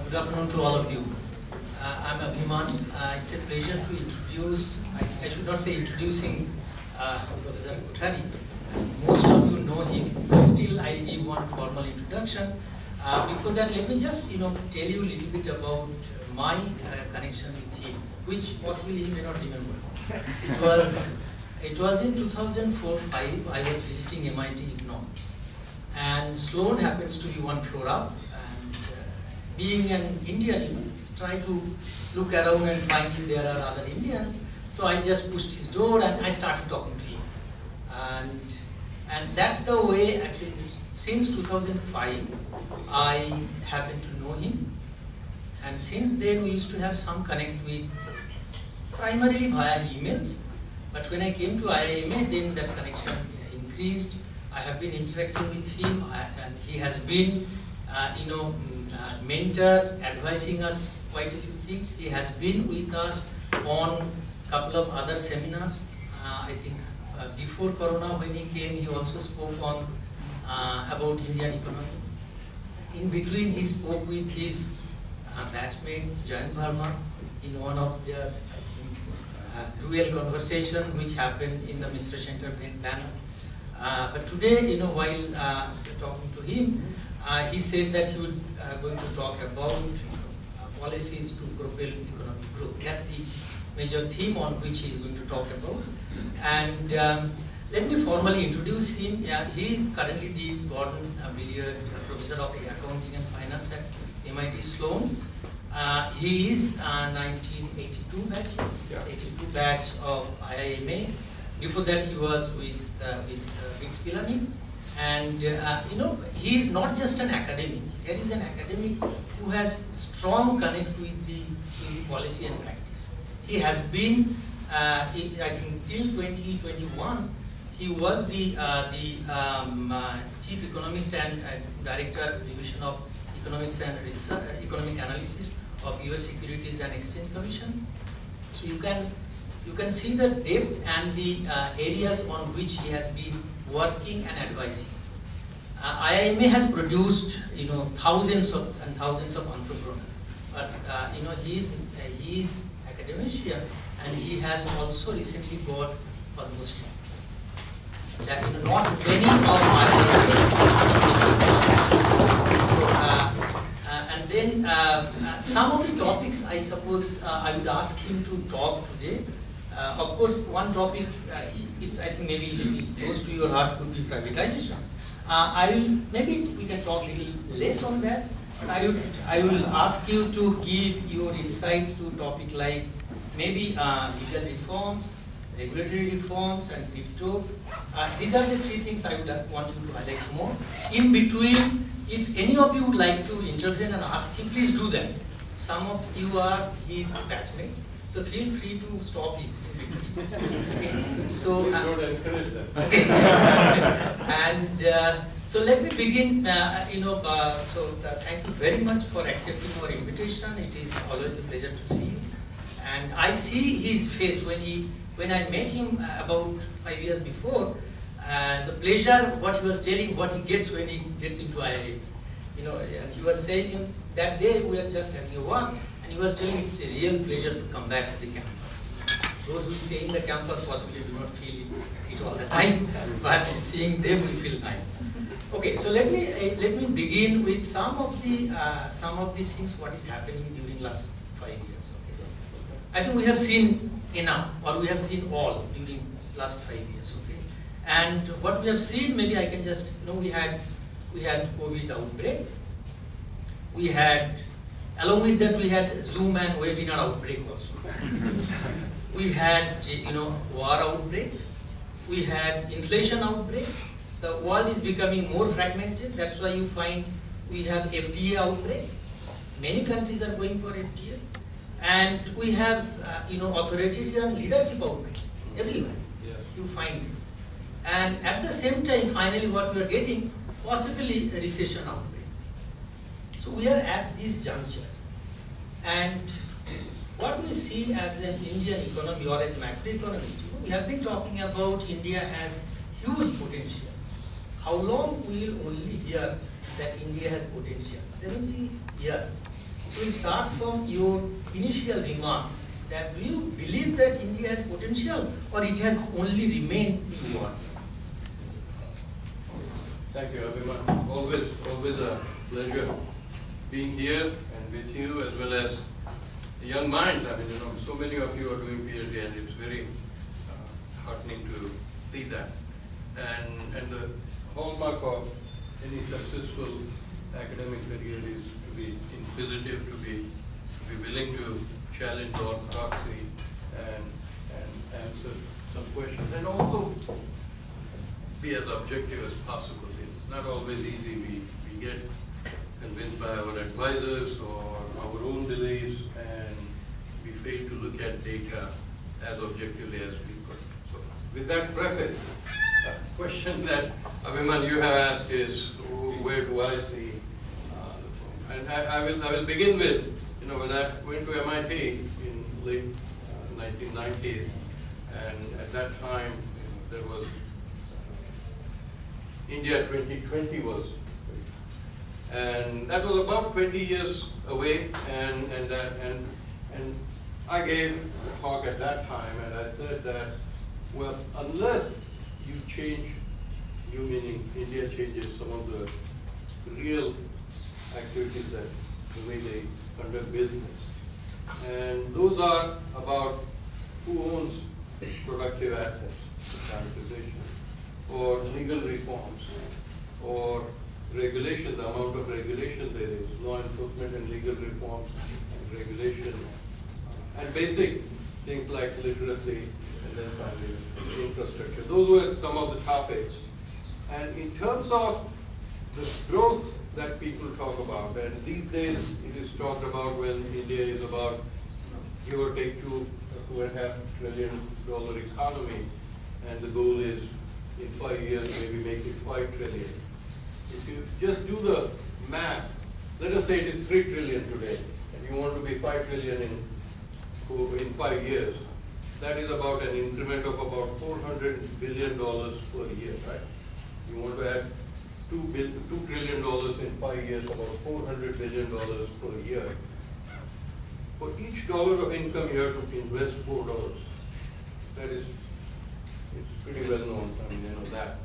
Good afternoon to all of you. I'm Abhiman. It's a pleasure to introduce, I should not say introducing Professor Kothari. Most of you know him, but still I'll give one formal introduction. Before that, let me just tell you a little bit about my connection with him, which possibly he may not remember. It was in 2004-05, I was visiting MIT Economics. And Sloan happens to be one floor up. And being an Indian, try to look around and find if there are other Indians. So I just pushed his door and I started talking to him. And that's the way, actually, since 2005, I happened to know him. And since then, we used to have some connect with, primarily via emails. But when I came to IIMA, then that connection increased. I have been interacting with him, and he has been, mentor, advising us quite a few things. He has been with us on a couple of other seminars. I think before Corona, when he came, he also spoke on about Indian economy. In between, he spoke with his batchmate, Jayan Verma, in one of their dual conversation which happened in the Mr. Center panel. But today, while talking to him, he said that he would going to talk about policies to propel economic growth. That's the major theme on which he is going to talk about. And let me formally introduce him. He is currently the Gordon Billard Professor of Accounting and Finance at MIT Sloan. He is 1982 batch, 82 batch of IIMA. Before that, he was with Billard. And he is not just an academic. He is an academic who has strong connect with the policy and practice. He has been, I think, till 2021, he was the Chief Economist and Director, Division of Economics and Research, Economic Analysis of US Securities and Exchange Commission. So you can see the depth and the areas on which he has been working and advising. IIMA has produced thousands and thousands of entrepreneurs, but he is academician, and he has also recently got almost that not many of and then some of the topics I suppose I would ask him to talk today. Of course, one topic, it's I think maybe close to your heart, would be privatization. Maybe we can talk a little less on that. I will ask you to give your insights to topic like maybe legal reforms, regulatory reforms, and crypto. These are the three things I would want you to highlight more. In between, if any of you would like to intervene and ask him, please do that. Some of you are his batchmates, so feel free to stop him. Okay. So, okay. And so let me begin. Thank you very much for accepting our invitation. It is always a pleasure to see you. And I see his face when I met him about 5 years before. The pleasure, what he was telling, what he gets when he gets into IIM. And he was saying that day we were just having a walk, and he was telling it's a real pleasure to come back to the campus. Those who stay in the campus possibly do not feel it all the time, but seeing them we feel nice. Okay, so let me begin with some of the things what is happening during last 5 years. Okay, I think we have seen enough, or we have seen all during last 5 years. Okay, and what we have seen, maybe I can just we had COVID outbreak. We had, along with that, we had Zoom and webinar outbreak also. We had, war outbreak. We had inflation outbreak. The world is becoming more fragmented. That's why you find we have FTA outbreak. Many countries are going for FTA. And we have, authoritarian leadership outbreak everywhere. Yeah. You find it. And at the same time, finally, what we are getting, possibly a recession outbreak. So we are at this juncture. And what we see as an Indian economy or as macroeconomists, we have been talking about India has huge potential. How long we will only hear that India has potential? 70 years. we'll start from your initial remark that do you believe that India has potential or it has only remained in words? Thank you, Abhiman. Always a pleasure being here and with you as well as the young minds. I mean, so many of you are doing PhD and it's very heartening to see that. And the hallmark of any successful academic career is to be inquisitive, to be willing to challenge orthodoxy and answer some questions, and also be as objective as possible. It's not always easy. We get convinced by our advisors or our own beliefs, and we fail to look at data as objectively as we could. So, with that preface, a question that Abhiman you have asked is, where do I see the problem? And I will begin with, when I went to MIT in late 1990s, and at that time there was India 2020 was, and that was about 20 years away, and I gave a talk at that time, and I said that, well, unless you change, you meaning India changes some of the real activities that the way they conduct business, and those are about who owns productive assets, privatization, or legal reforms, or regulation, the amount of regulation there is, law enforcement and legal reforms, and regulation, and basic things like literacy, and then finally infrastructure. Those were some of the topics. And in terms of the growth that people talk about, and these days it is talked about when India is about, give or take, $2.5 trillion economy, and the goal is in 5 years maybe make it 5 trillion. If you just do the math, let us say it is 3 trillion today, and you want to be 5 trillion in 5 years, that is about an increment of about $400 billion per year, right? You want to add $2 trillion in 5 years, about $400 billion per year. For each dollar of income, you have to invest $4. That is, it's pretty well known, I mean, that.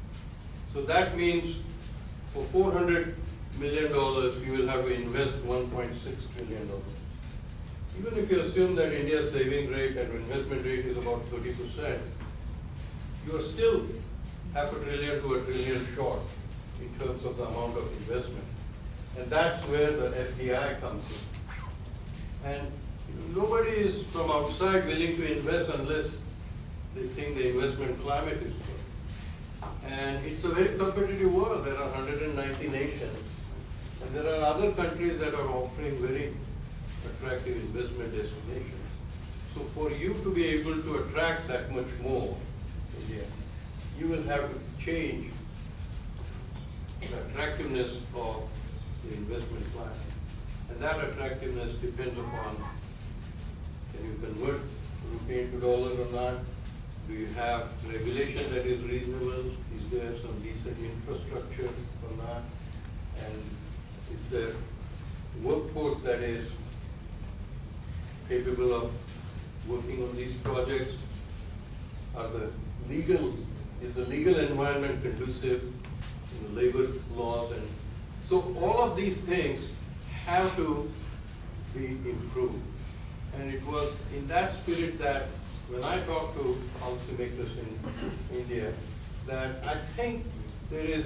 So that means for $400 million, you will have to invest $1.6 trillion. Even if you assume that India's saving rate and investment rate is about 30%, you are still $500 billion to $1 trillion short in terms of the amount of investment. And that's where the FDI comes in. And nobody is from outside willing to invest unless they think the investment climate is good. And it's a very competitive world. There are 190 nations. And there are other countries that are offering very attractive investment destinations. So for you to be able to attract that much more India, you will have to change the attractiveness of the investment climate. And that attractiveness depends upon, can you convert rupee into dollar or not? Do you have regulation that is reasonable? Is there some decent infrastructure or not? And is there workforce that is capable of working on these projects? Is the legal environment conducive in the labor laws? And so all of these things have to be improved. And it was in that spirit that when I talk to policymakers in India, that I think there is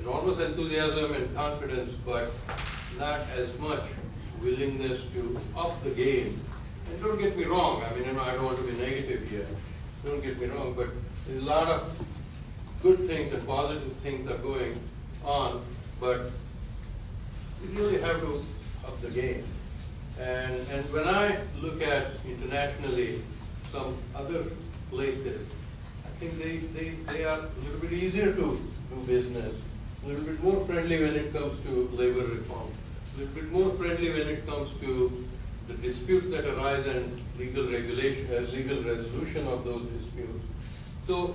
enormous enthusiasm and confidence, but not as much willingness to up the game. And don't get me wrong, I mean, I don't want to be negative here. Don't get me wrong, but there's a lot of good things and positive things are going on, but we really have to up the game. And when I look at internationally some other places, I think they are a little bit easier to do business, a little bit more friendly when it comes to labor reform, a little bit more friendly when it comes to the disputes that arise and legal regulation, legal resolution of those disputes. So,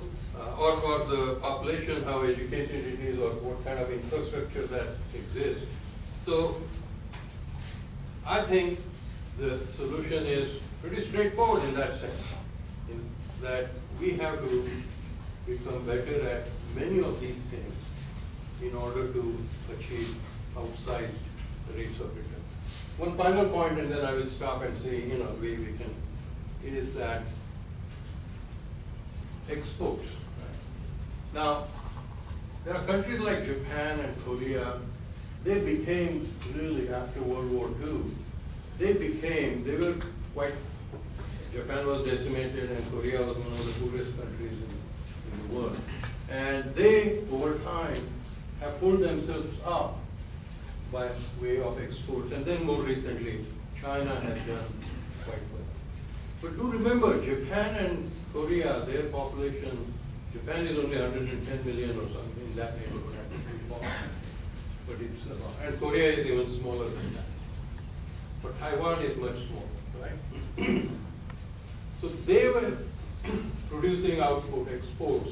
or the population, how educated it is, or what kind of infrastructure that exists. So, I think the solution is pretty straightforward in that sense, in that we have to become better at many of these things in order to achieve outsized rates of return. One final point, and then I will stop and say, we can, is that exports. Right? Now, there are countries like Japan and Korea. They became really, after World War II, they were quite, Japan was decimated and Korea was one of the poorest countries in the world. And they, over time, have pulled themselves up by way of exports. And then more recently, China has done quite well. But do remember, Japan and Korea, their population, Japan is only 110 million or something in that neighborhood. But it's and Korea is even smaller than that. But Taiwan is much smaller, right? So they were producing output, exports,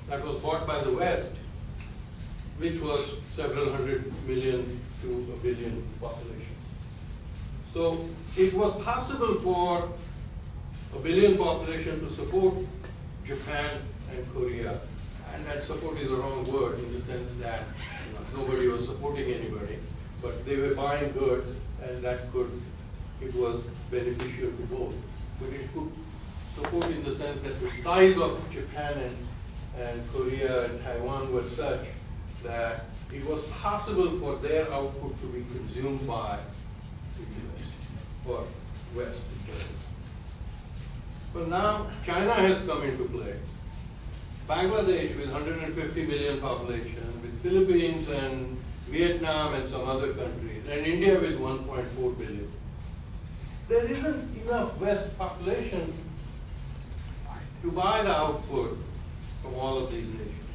that was bought by the West, which was several hundred million to a billion population. So it was possible for a billion population to support Japan and Korea. And that support is the wrong word in the sense that nobody was supporting anybody, but they were buying goods, and it was beneficial to both. But it could support in the sense that the size of Japan and Korea and Taiwan were such that it was possible for their output to be consumed by the US or West. But now China has come into play. Bangladesh with 150 million population, with Philippines and Vietnam and some other countries, and India with 1.4 billion. There isn't enough West population to buy the output from all of these nations.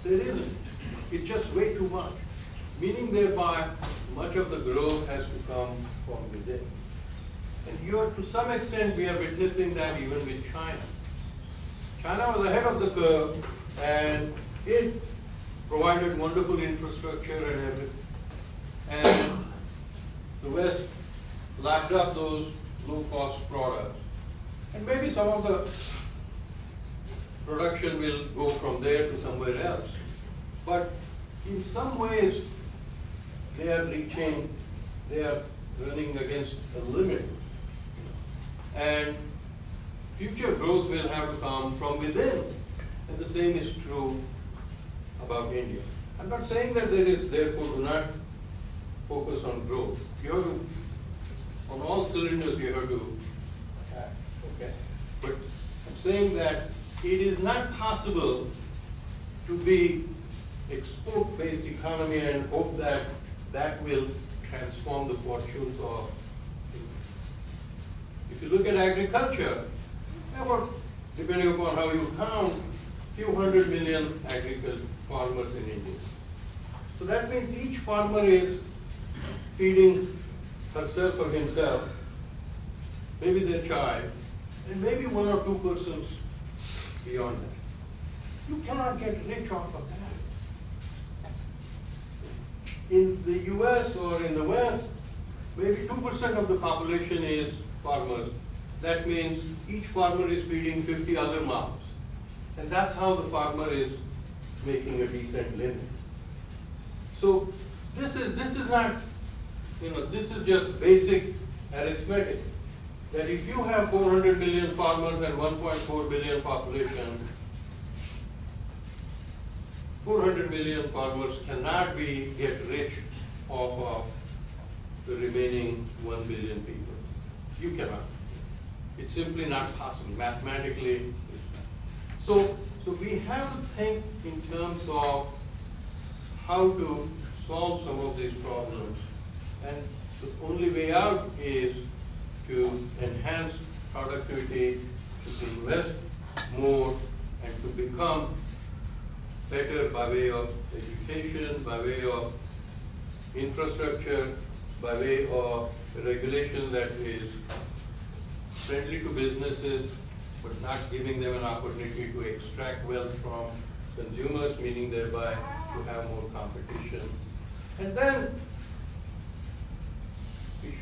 There isn't. It's just way too much. Meaning thereby, much of the growth has to come from within. And to some extent, we are witnessing that even with China. China was ahead of the curve, and it provided wonderful infrastructure and everything. And the West lapped up those low-cost products. And maybe some of the production will go from there to somewhere else. But in some ways, they are running against a limit. And future growth will have to come from within. And the same is true about India. I'm not saying that therefore do not focus on growth. You have to, on all cylinders you have to attack, okay? But I'm saying that it is not possible to be export-based economy and hope that that will transform the fortunes of. If you look at agriculture, about, depending upon how you count, few hundred million agricultural farmers in India. So that means each farmer is feeding herself or himself, maybe their child, and maybe one or two persons beyond that. You cannot get rich off of that. In the US or in the West, maybe 2% of the population is farmers. That means each farmer is feeding 50 other mouths. And that's how the farmer is making a decent living. So this is not, this is just basic arithmetic. That if you have 400 million farmers and 1.4 billion population, 400 million farmers cannot get rich off of the remaining 1 billion people. You cannot. It's simply not possible. Mathematically, it's not. So we have to think in terms of how to solve some of these problems. And the only way out is to enhance productivity, to invest more, and to become better by way of education, by way of infrastructure, by way of regulation that is friendly to businesses, but not giving them an opportunity to extract wealth from consumers, meaning thereby to have more competition. And then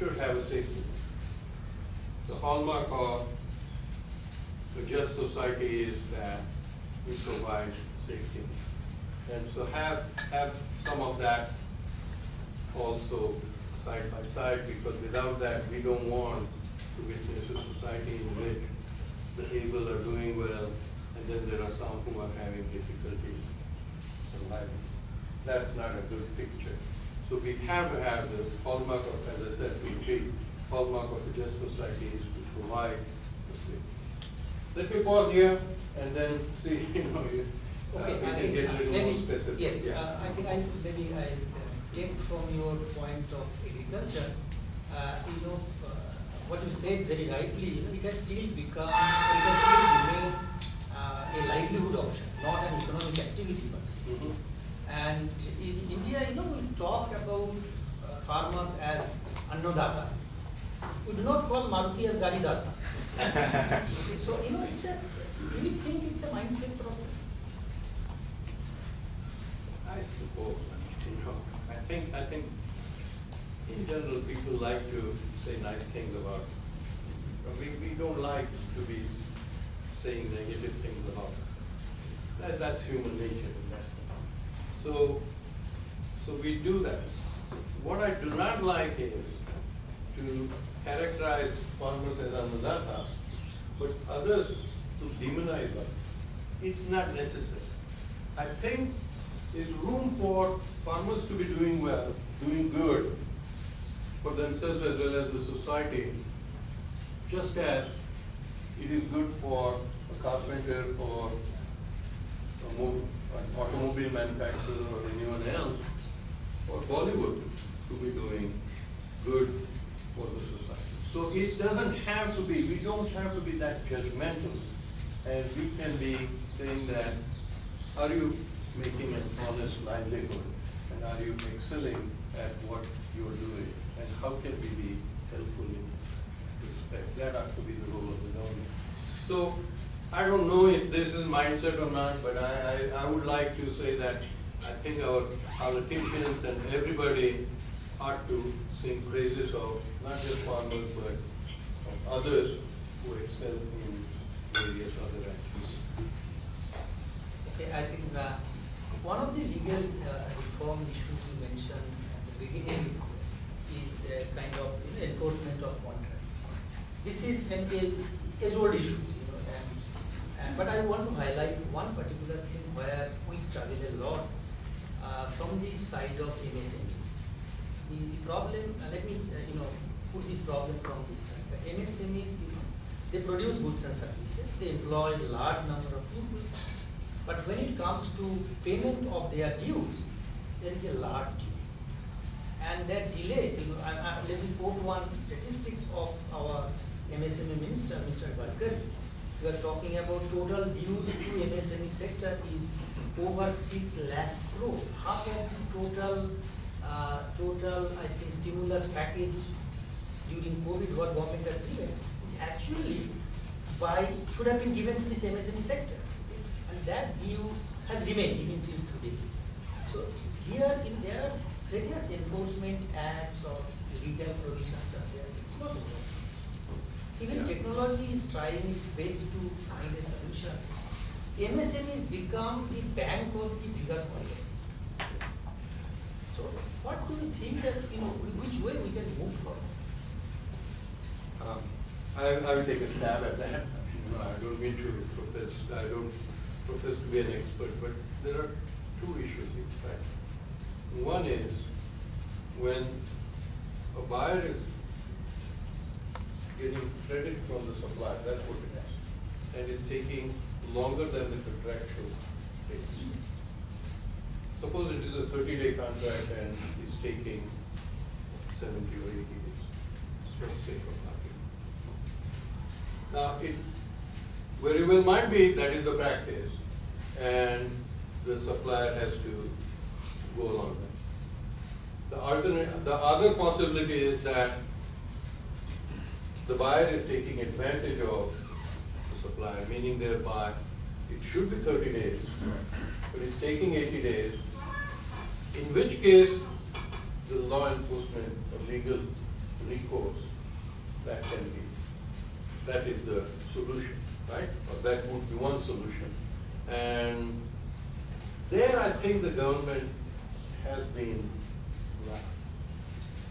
should have a safety net. The hallmark of a just society is that we provide safety. And so have some of that also side by side, because without that we don't want to witness a society in which the able are doing well and then there are some who are having difficulty surviving. That's not a good picture. So we have to have the hallmark of, as I said, the hallmark of a just society is to provide the safety. Let me pause here and then see, we can get a little more specific. Yes, yeah. I think maybe I take from your point of agriculture, what you said very rightly, it has still remained a livelihood option, not an economic activity per se. And in India, we talk about farmers as annodata. We do not call Maruti as Garidata. Okay, so do you think it's a mindset problem? I suppose. I think in general people like to say nice things about. We don't like to be saying negative things about. That's human nature. So we do that. What I do not like is to characterize farmers as annodata, but others to demonize them. It's not necessary. I think there's room for farmers to be doing well, doing good for themselves as well as the society, just as it is good for a carpenter or an automobile manufacturer or anyone else, or Bollywood to be doing good for the society. So it doesn't have to be, we don't have to be that judgmental, and we can be saying that, are you making an honest livelihood, and are you excelling at what you're doing, and how can we be helpful in respect? That has to be the role of the government. So I don't know if this is mindset or not, but I would like to say that I think our politicians and everybody ought to sing praises of not just farmers, but of others who excel in various other activities. Okay, I think one of the legal reform issues you mentioned at the beginning is kind of enforcement of contract. This is an age-old issue, but I want to highlight one particular thing where we struggle a lot from the side of MSMEs. The problem, let me put this problem from this side. The MSMEs, they produce goods and services, they employ a large number of people, but when it comes to payment of their dues, there is a large delay. And that delay, let me quote one statistics of our MSME Minister, Mr. Kothari. We are talking about total dues to MSME sector is over 6 lakh crore. Half of the total, I think, stimulus package during COVID, what government has given, is actually should have been given to this MSME sector. Okay? And that due has remained even till today. So here, there are various enforcement acts or legal provisions are there. It's not enough. Even technology is trying its best to find a solution. MSMEs become the bank of the bigger companies. So, what do you think that, which way we can move forward? I will take a stab at that. I don't mean to profess, I don't profess to be an expert, but there are two issues in fact. One is when a buyer is getting credit from the supplier, that's what it is, and it's taking longer than the contractual dates. Suppose it is a 30-day contract and it's taking 70 or 80 days, for the sake of argument. Now, it very well might be that is the practice, and the supplier has to go along with it. The other possibility is that the buyer is taking advantage of the supplier, meaning thereby it should be 30 days, but it's taking 80 days, in which case the law enforcement or legal recourse, that is the solution, right? Or that would be one solution. And there I think the government has been right.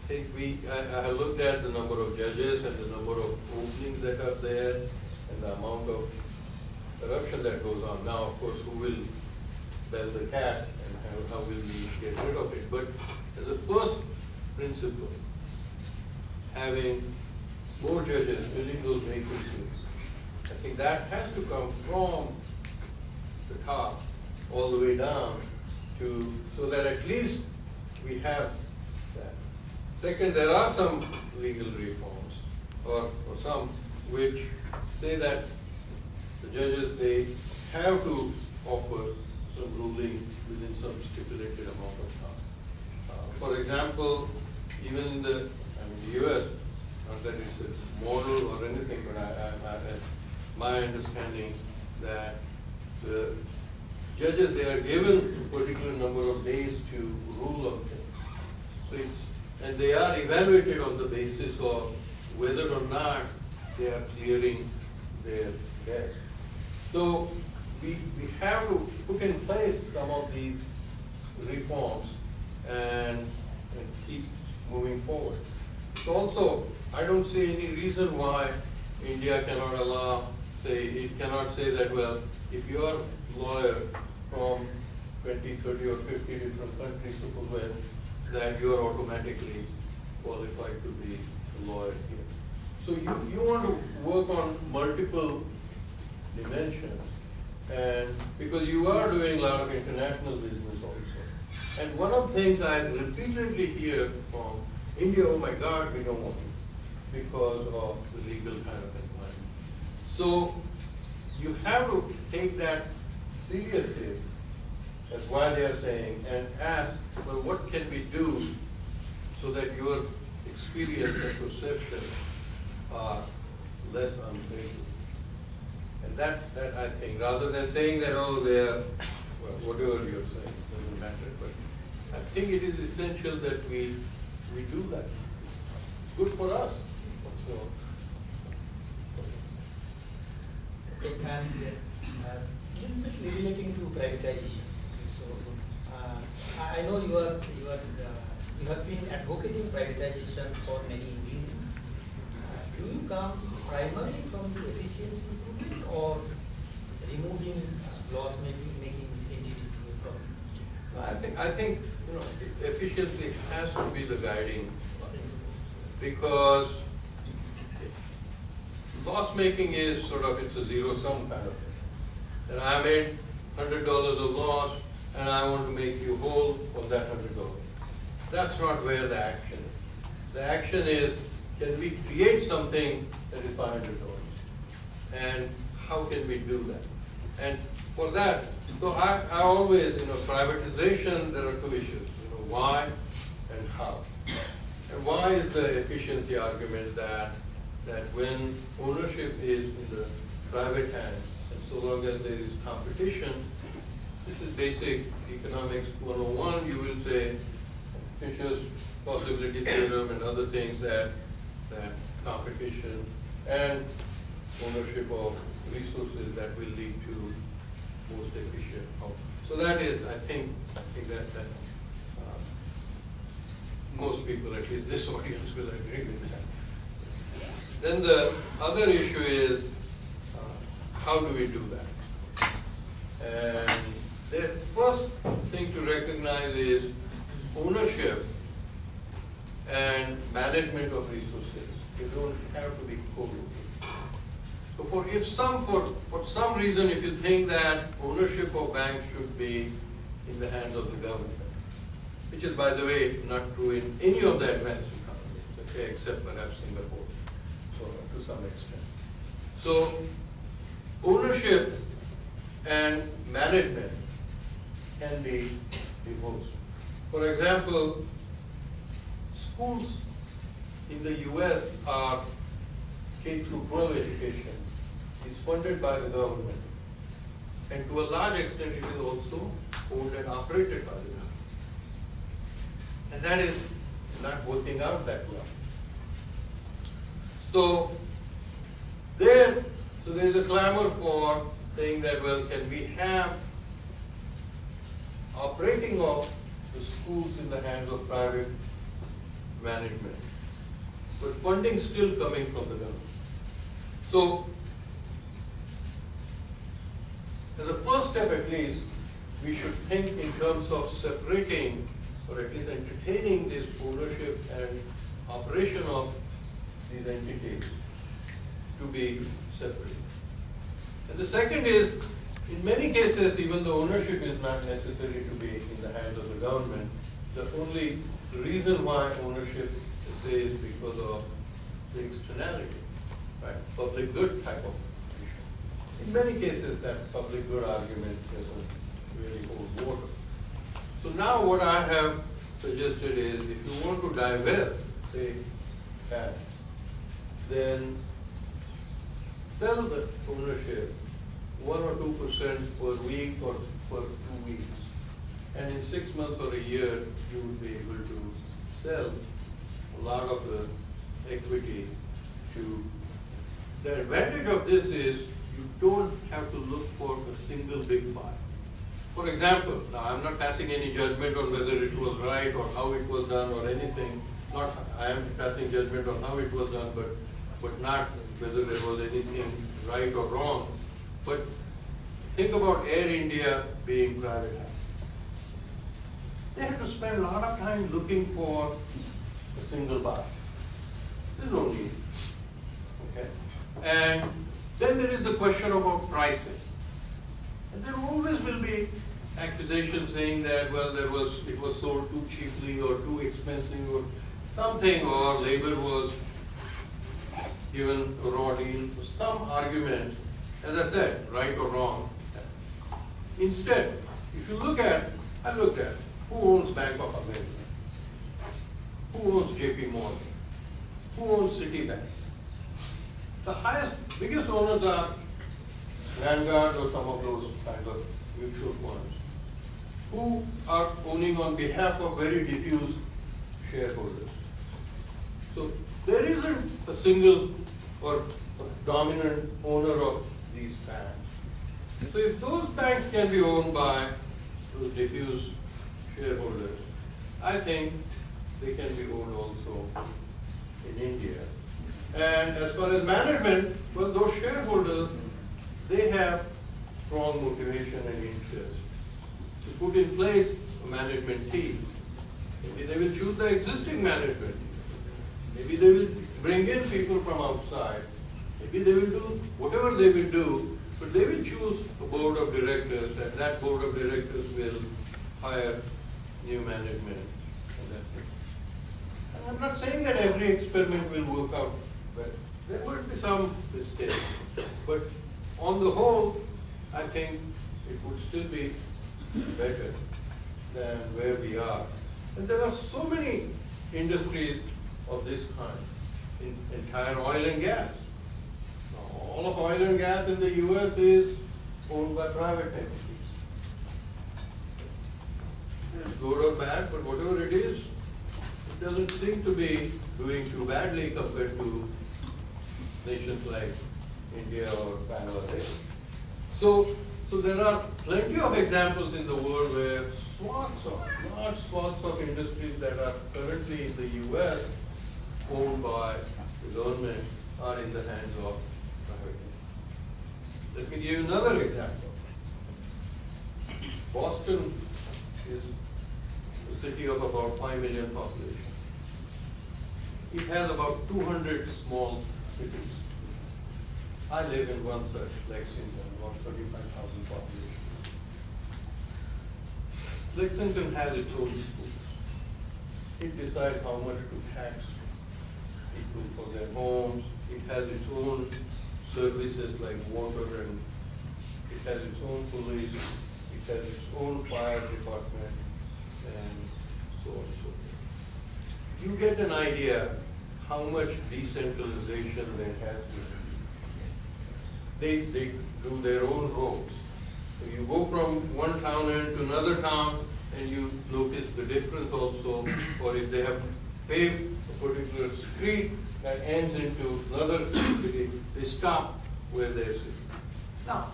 I have looked at the number of judges and the number of openings that are there and the amount of corruption that goes on. Now, of course, who will bell the cat and how will we get rid of it? But as a first principle, having more judges filling those vacancies, I think that has to come from the top all the way down to, so that at least we have that. Second, there are some legal reforms, or some which say that the judges, they have to offer some ruling within some stipulated amount of time. For example, even in the US, not that it's a model or anything, but my understanding that the judges, they are given a particular number of days to rule on things. So and they are evaluated on the basis of whether or not they are clearing their desk. So we have to put in place some of these reforms and keep moving forward. So also, I don't see any reason why India cannot allow, it cannot say that, well, if you are a lawyer from 20, 30 or 50 different countries, suppose that you are automatically qualified to be a lawyer here. So you want to work on multiple dimensions, and because you are doing a lot of international business also. And one of the things I repeatedly hear from India, oh my God, we don't want it because of the legal kind of environment. So you have to take that seriously, that's why they are saying, and ask, well, what can we do so that your experience and perception are less unfavorable? And that I think, rather than saying that, oh, they are, well, whatever you're saying, doesn't matter, but I think it is essential that we do that. It's good for us. So, okay, and a little bit relating to privatization. So I know you have been advocating privatization for many reasons. Do you come primarily from the efficiency improvement or removing loss-making entity to a problem? I think efficiency has to be the guiding principle, because loss-making is sort of, it's a zero-sum kind of thing. And I made $100 of loss, and I want to make you whole on that $100. That's not where the action is. The action is, can we create something that is $500? And how can we do that? And for that, so I always, privatization, there are two issues. Why and how. And why is the efficiency argument that when ownership is in the private hands, and so long as there is competition, this is basic economics 101, you will say Fisher's possibility theorem and other things that competition and ownership of resources that will lead to most efficient outcome. So that is, I think that most people, at least this audience, will agree with that. Then the other issue is, how do we do that? And the first thing to recognize is ownership and management of resources. They don't have to be co-located. So for some reason, if you think that ownership of banks should be in the hands of the government, which is, by the way, not true in any of the advanced economies, okay, except perhaps Singapore, so to some extent. So ownership and management can be divorced. For example, schools in the US are K through 12 education is funded by the government, and to a large extent it is also owned and operated by the government. And that is not working out that well. So there is a clamor for saying that, well, can we have operating of the schools in the hands of private management, but funding still coming from the government. So, as a first step at least, we should think in terms of separating, or at least entertaining, this ownership and operation of these entities to be separate. And the second is, in many cases, even though ownership is not necessary to be in the hands of the government, the only reason why ownership is there is because of the externality, right? Public good type of issue. In many cases, that public good argument doesn't really hold water. So now what I have suggested is, if you want to divest, say, that, then sell the ownership 1 or 2% per week or per 2 weeks. And in 6 months or a year, you will be able to sell a lot of the equity to. The advantage of this is you don't have to look for a single big buy. For example, now I'm not passing any judgment on whether it was right or how it was done or anything. Not, I am passing judgment on how it was done, but not whether there was anything right or wrong. But think about Air India being privatized. They have to spend a lot of time looking for a single buy. There's no need. Okay? And then there is the question about pricing. And there always will be accusations saying that, well, it was sold too cheaply or too expensive or something, or labor was given a raw deal, some argument, as I said, right or wrong. Instead, if you look at, I looked at who owns Bank of America, who owns JP Morgan, who owns Citibank. The biggest owners are Vanguard or some of those kind of mutual funds, who are owning on behalf of very diffuse shareholders. So there isn't a single or a dominant owner of these banks. So if those banks can be owned by those diffuse shareholders, I think they can be owned also in India. And as far as management, well, those shareholders, they have strong motivation and interest to put in place a management team. Maybe they will choose the existing management team. Maybe they will bring in people from outside. Maybe they will do whatever they will do, but they will choose a board of directors, and that board of directors will hire new management. And I'm not saying that every experiment will work out, but there will be some mistakes. But on the whole, I think it would still be better than where we are. And there are so many industries of this kind, in entire oil and gas. Now, all of oil and gas in the US is owned by private entities. It's good or bad, but whatever it is, it doesn't seem to be doing too badly compared to nations like India or Bangladesh. So there are plenty of examples in the world where large swaths of industries that are currently in the US owned by the government are in the hands of private entities. Let me give you another example. Boston is a city of about 5 million population. It has about 200 small cities. I live in one such, Lexington, about 35,000 population. Lexington has its own schools. It decides how much to tax people for their homes. It has its own services like water, and it has its own police. It has its own fire department, and so on and so forth. You get an idea how much decentralization there has been. They do their own roads. So you go from one town end to another town, and you notice the difference also. Or if they have paved a particular street, that ends into another activity, they stop where they sit. Now,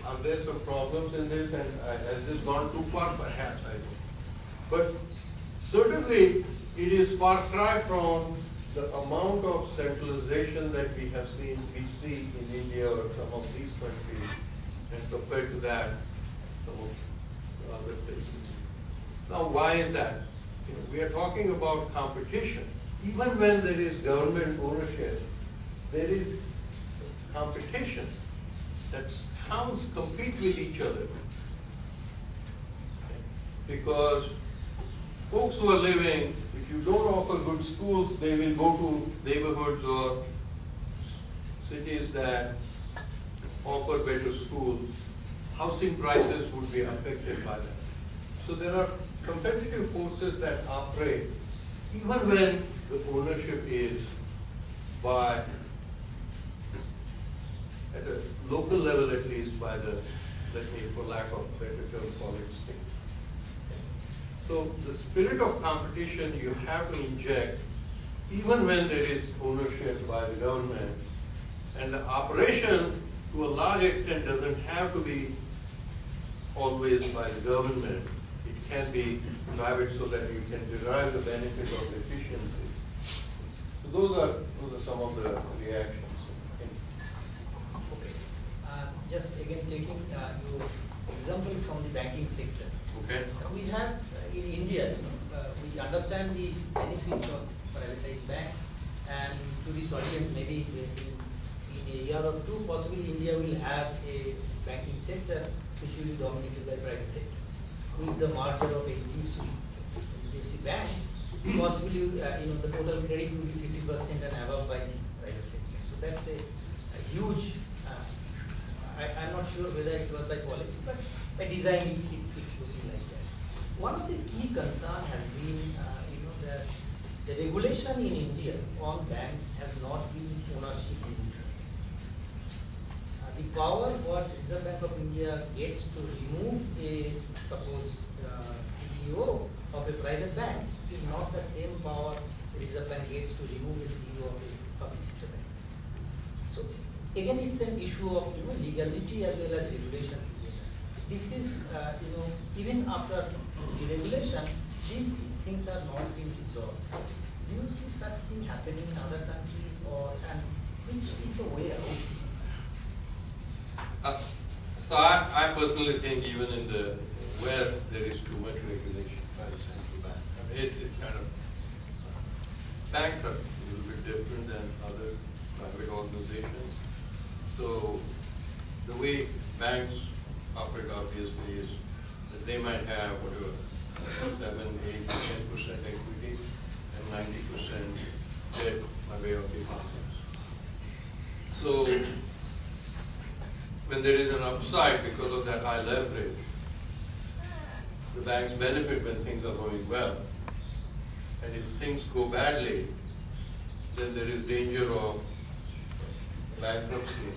are there some problems in this, and has this gone too far? Perhaps, I don't know. But certainly, it is far cry from the amount of centralization that we see in India or some of these countries, and compared to that, some of the other places. Now, why is that? We are talking about competition. Even when there is government ownership, there is competition that towns compete with each other. Because folks who are living, if you don't offer good schools, they will go to neighborhoods or cities that offer better schools. Housing prices would be affected by that. So there are competitive forces that operate even when the ownership is by, at a local level at least, by the, let me, for lack of a better term, call it state. So the spirit of competition you have to inject even when there is ownership by the government, and the operation to a large extent doesn't have to be always by the government. It can be private so that you can derive the benefit of efficiency. So those are some of the reactions. Okay. Just again taking your example from the banking sector. Okay. We have in India, we understand the benefits of privatized bank, and to this audience, maybe in a year or two, possibly India will have a banking sector which will be dominated by private sector. With the merger of HDFC Bank, possibly the total credit will be 50% and above by the private sector. So that's a huge. I'm not sure whether it was by policy, but by design it's looking like that. One of the key concern has been that the regulation in India on banks has not been ownership neutral. The power what Reserve Bank of India gets to remove a, suppose, CEO of a private bank is not the same power the Reserve Bank gets to remove the CEO of a public sector bank. So again, it's an issue of legality as well as regulation. This is even after deregulation, these things are not being resolved. Do you see such thing happening in other countries, and which is the way out? So I personally think even in the West there is too much regulation by the central bank. I mean, it's kind of, banks are a little bit different than other private organizations. So the way banks operate obviously is that they might have whatever 7, 8, 10% equity and 90% debt by way of deposits. So when there is an upside because of that high leverage, the banks benefit when things are going well. And if things go badly, then there is danger of bankruptcy,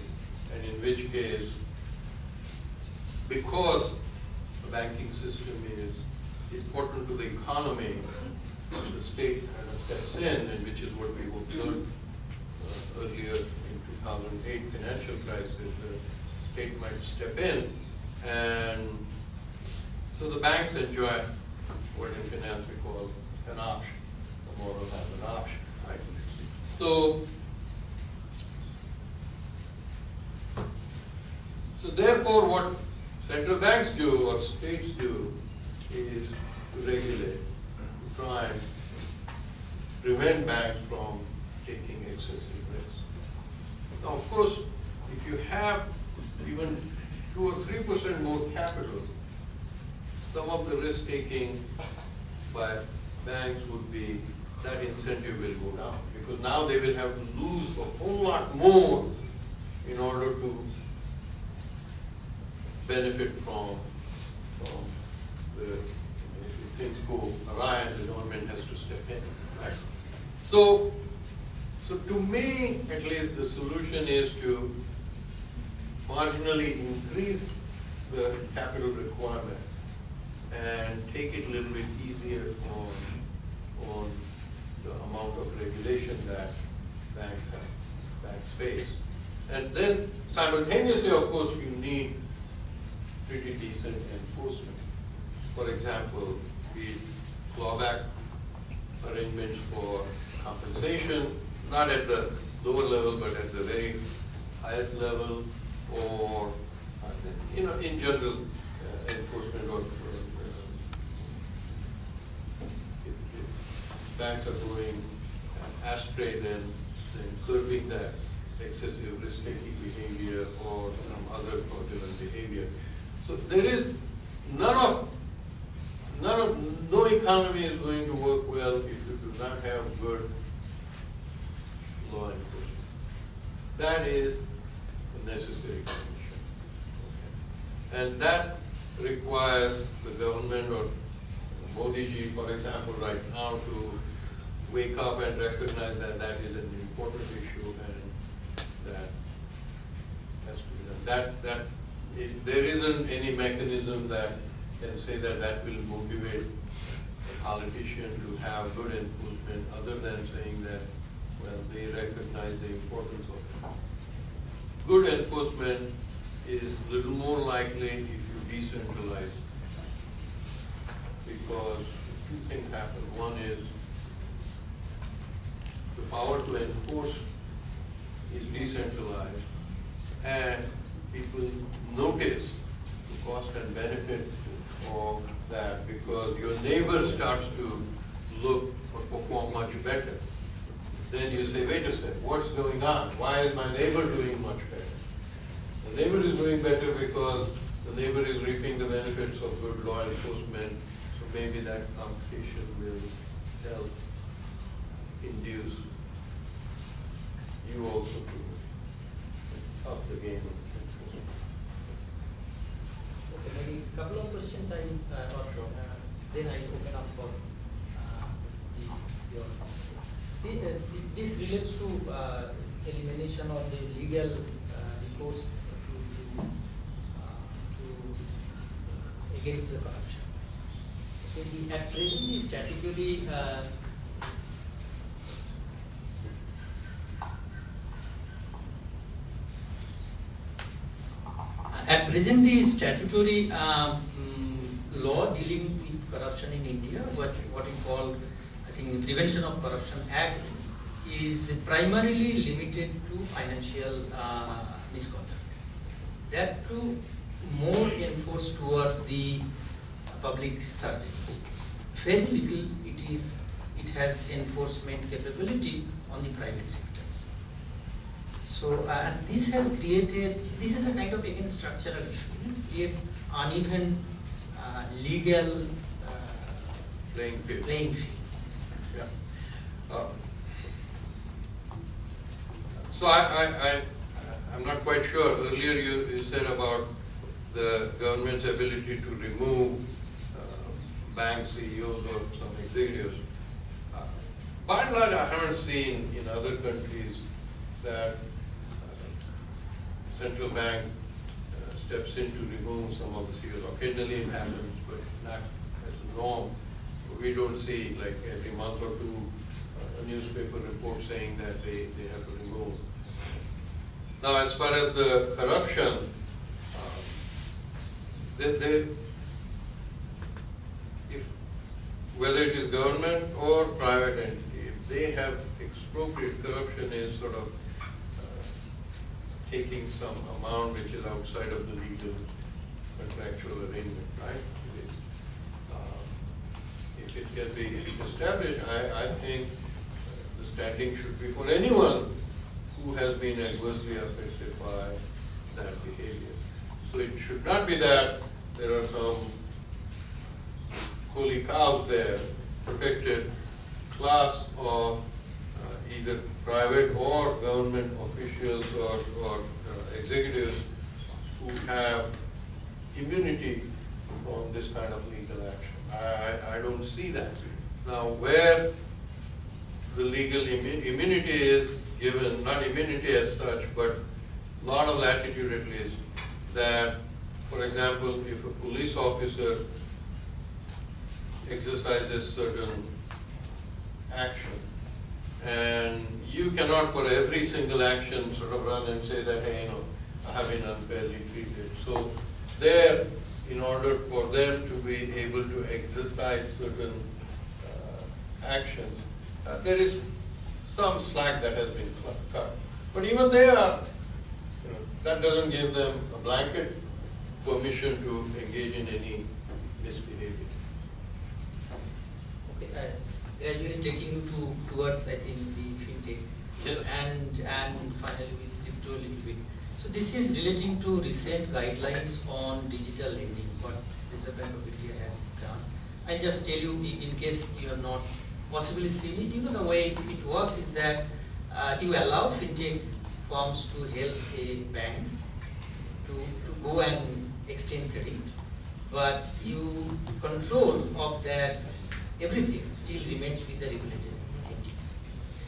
and in which case, because the banking system is important to the economy, the state kind of steps in, and which is what we observed earlier in 2008 financial crisis. The state might step in, and so the banks enjoy what in finance we call an option, the moral has an option, right? So therefore what central banks do or states do is to regulate, to try and prevent banks from taking excessive risk. Now of course, if you have even 2 or 3% more capital, some of the risk taking by banks would be, that incentive will go down, because now they will have to lose a whole lot more in order to benefit from the, if things go awry, the government has to step in, right? So to me, at least, the solution is to marginally increase the capital requirement and take it a little bit easier on the amount amount of regulation that banks face. And then simultaneously, of course, you need pretty decent enforcement. For example, be clawback arrangements for compensation, not at the lower level, but at the very highest level, or in general, enforcement of if banks are going astray, then curbing that excessive risk-taking behavior or some other fraudulent behavior. So there is no economy is going to work well if you do not have good law enforcement. That is a necessary condition. Okay. And that requires the government or Modi ji, for example, right now to wake up and recognize that that is an important issue and that has to be done. If there isn't any mechanism that can say that that will motivate a politician to have good enforcement other than saying that, well, they recognize the importance of it. Good enforcement is a little more likely if you decentralize, because two things happen. One is the power to enforce is decentralized, and people notice the cost and benefit of that because your neighbor starts to look or perform much better. Then you say, wait a second, what's going on? Why is my neighbor doing much better? The neighbor is doing better because the neighbor is reaping the benefits of good law enforcement, so maybe that competition will help induce you also to up the game. Okay, maybe a couple of questions then I open up for your. This relates to elimination of the legal recourse against the corruption. So at present, the statutory law dealing with corruption in India, what we call, I think, the Prevention of Corruption Act, is primarily limited to financial misconduct. That too more enforced towards the public servants. Very little it has enforcement capability on the private sectors. So this has created, this is a kind of again structural issue. This creates uneven legal playing field. Yeah. So I'm not quite sure. Earlier you said about the government's ability to remove bank CEOs or some executives. By and large, I haven't seen in other countries that central bank steps in to remove some of the CEOs. Occasionally it happens, but not as a norm. We don't see, like every month or two, a newspaper report saying that they have to remove. Now, as far as the corruption, whether it is government or private entity, if they have expropriate, corruption is sort of taking some amount which is outside of the legal contractual arrangement, right? If it can be established, I think the standing should be for anyone who has been adversely affected by that behavior. So it should not be that there are some holy cows there, protected class of either private or government officials or executives who have immunity from this kind of legal action. I don't see that. Now, where the legal immunity is given, not immunity as such, but a lot of latitude at least, that, for example, if a police officer exercises certain action you cannot for every single action sort of run and say that, hey, I have been unfairly treated. So there, in order for them to be able to exercise certain actions, there is some slack that has been cut. But even there, that doesn't give them a blanket permission to engage in any misbehavior. Okay, gradually taking you towards, I think, the fintech, Yes. and finally we dip a little bit. So this is relating to recent guidelines on digital lending, what Reserve Bank of India has done. I just tell you, in case you have not possibly seen it, the way it works is that you allow fintech firms to help a bank to go and extend credit, but you control of that everything still remains with the regulator.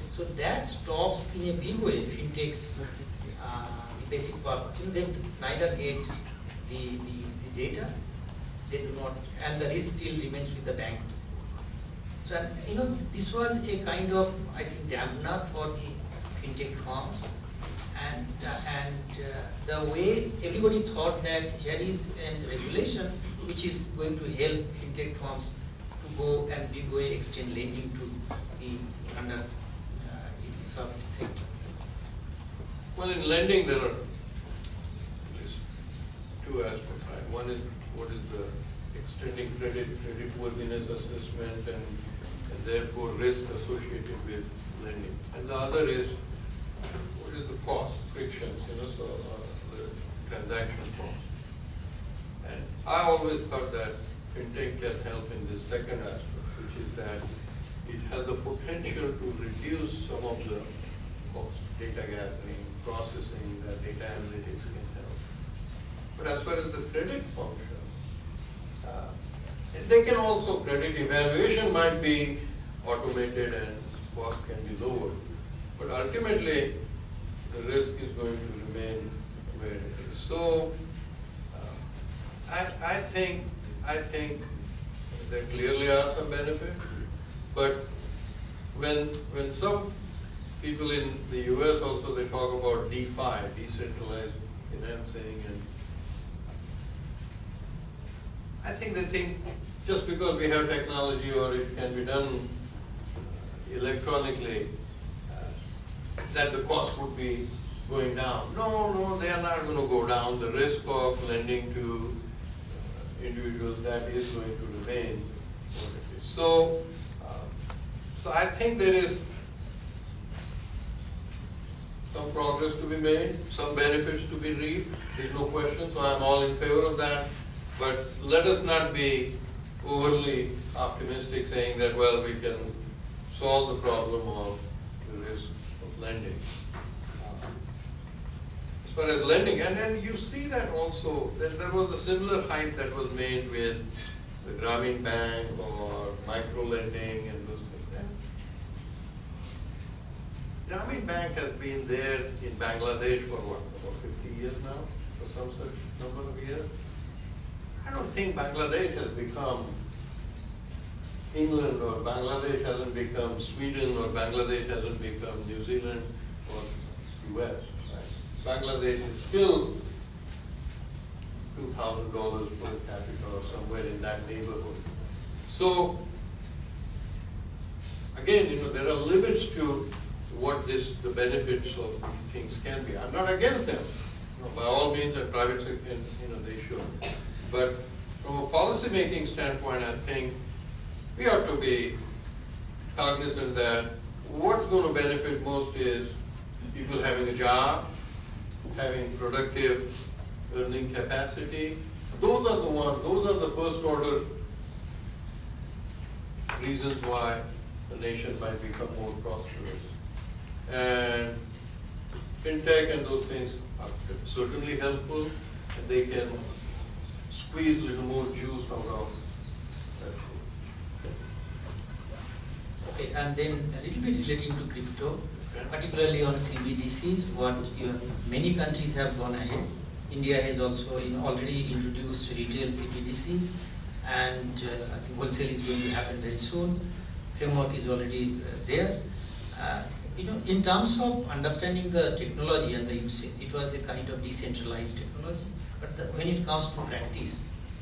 So that stops in a big way fintech's basic purpose. They neither get the data, they do not, and the risk still remains with the bank. So this was a kind of, I think, dampener for the fintech firms, and the way everybody thought that here is a regulation which is going to help fintech firms to go and big way extend lending to the under sector. Well, in lending, there are at least two aspects. Right? One is what is the extending creditworthiness assessment and therefore risk associated with lending. And the other is what is the cost, frictions, so the transaction cost. And I always thought that fintech can help in this second aspect, which is that it has the potential to reduce some of the cost, data gathering, processing, that data analytics can help. But as far as the credit function, they can also, credit evaluation might be automated and cost can be lowered. But ultimately, the risk is going to remain where it is. So, I think there clearly are some benefits, but when some people in the US also, they talk about DeFi, decentralized financing, and I think they think just because we have technology or it can be done electronically, that the cost would be going down. No, they are not going to go down. The risk of lending to individuals, that is going to remain what it is. So I think there is some progress to be made, some benefits to be reaped. There's no question, so I'm all in favor of that. But let us not be overly optimistic saying that, well, we can solve the problem of the risk of lending. As far as lending, and then you see that also, that there was a similar hype that was made with the Grameen Bank or micro lending and those things. And Grameen Bank has been there in Bangladesh for what, about 50 years now, for some such number of years. I don't think Bangladesh has become England, or Bangladesh hasn't become Sweden, or Bangladesh hasn't become New Zealand or US. Right? Bangladesh is still $2,000 per capita or somewhere in that neighborhood. So again, there are limits to what the benefits of these things can be. I'm not against them. By all means, the private sector, they should. But from a policy making standpoint, I think we ought to be cognizant that what's going to benefit most is people having a job, having productive earning capacity. Those are the first order reasons why the nation might become more prosperous. And fintech and those things are certainly helpful, and they can squeeze a little more juice out of that. Okay, and then a little bit relating to crypto, particularly on CBDCs, what many countries have gone ahead. India has also already introduced retail CBDCs, and I think wholesale is going to happen very soon. Framework is already there. in terms of understanding the technology and the usage, it was a kind of decentralized technology. But when it comes to practice,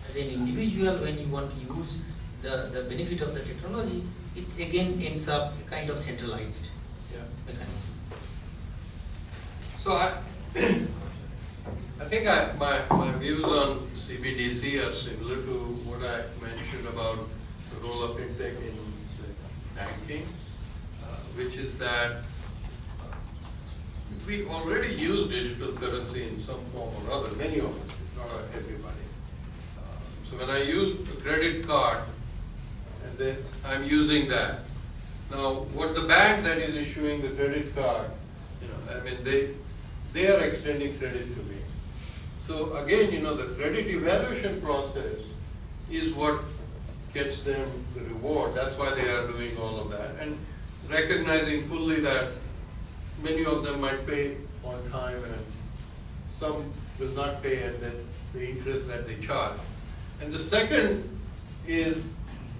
as an individual, when you want to use the benefit of the technology, it again ends up a kind of centralized mechanism. So I think my views on CBDC are similar to what I mentioned about the role of fintech in banking, which is that we already use digital currency in some form or other, many of us, not everybody. So when I use a credit card, and then I'm using that. Now, what the bank that is issuing the credit card, I mean, they are extending credit to me. So again, the credit evaluation process is what gets them the reward. That's why they are doing all of that. And recognizing fully that many of them might pay on time and some will not pay at the interest that they charge. And the second is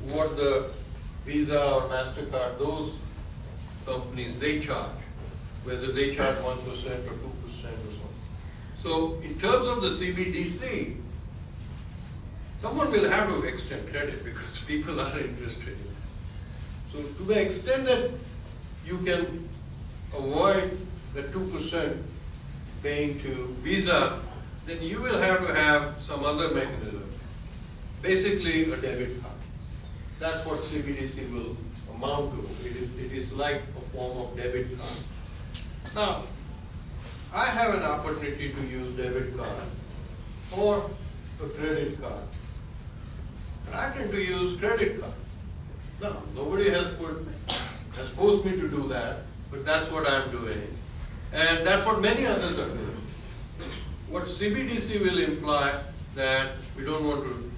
what the Visa or MasterCard, those companies, they charge, whether they charge 1% or 2% or so. So in terms of the CBDC, someone will have to extend credit because people are interested in it. So to the extent that you can avoid the 2% paying to Visa, then you will have to have some other mechanism, basically a debit card. That's what CBDC will amount to. It is like a form of debit card. Now, I have an opportunity to use debit card or a credit card. And I tend to use credit card. No, nobody has forced me to do that, but that's what I'm doing. And that's what many others are doing. What CBDC will imply that we don't want to,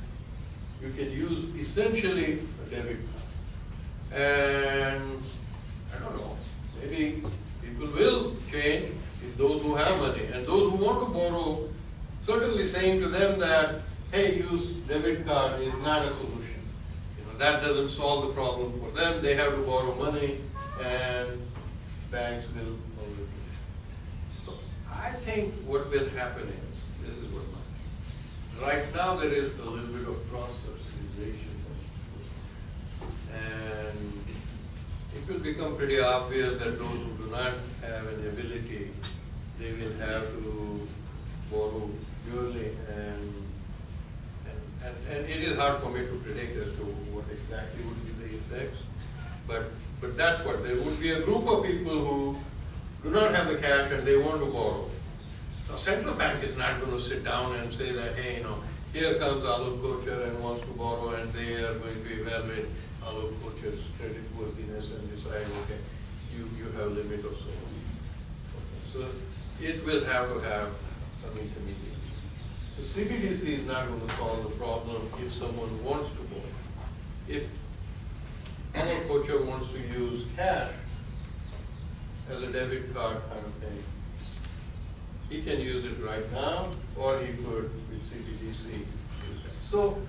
you can use essentially a debit card. And I don't know, maybe people will change if those who have money. And those who want to borrow, certainly saying to them that, hey, use debit card is not a solution. That doesn't solve the problem for them. They have to borrow money and banks will borrow it. So I think what will happen is, this is what right now there is a little bit of cross-subsidization. And it will become pretty obvious that those who do not have an ability, they will have to borrow purely and it is hard for me to predict as to what exactly would be the effects, but that's what, there would be a group of people who do not have the cash and they want to borrow. Now, central bank is not going to sit down and say that, hey, here comes Alok Kochhar and wants to borrow, and they are going to evaluate Alok Kochhar's credit worthiness and decide, okay, you have limit or so. So it will have to have some intermediate. The CBDC is not going to solve the problem if someone wants to borrow. If Alok Kochhar wants to use cash as a debit card kind of thing, he can use it right now, or he could with CBDC use it. So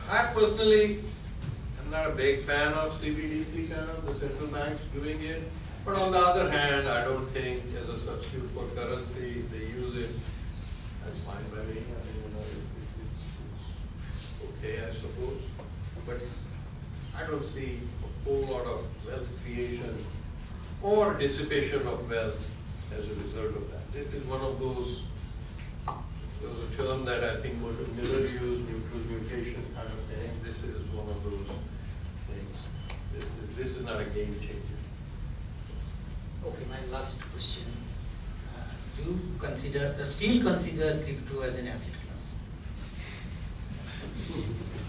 I personally am not a big fan of CBDC kind of, the central banks doing it. But on the other hand, I don't think as a substitute for currency, they use it. That's fine by me. I mean, it's okay, I suppose. But I don't see a whole lot of wealth creation or dissipation of wealth as a result of that. This is one of those, there was a term that I think Miller used, neutral mutation kind of thing. This is one of those things. This is not a game changer. Okay, my last question. Do you still consider crypto as an asset class?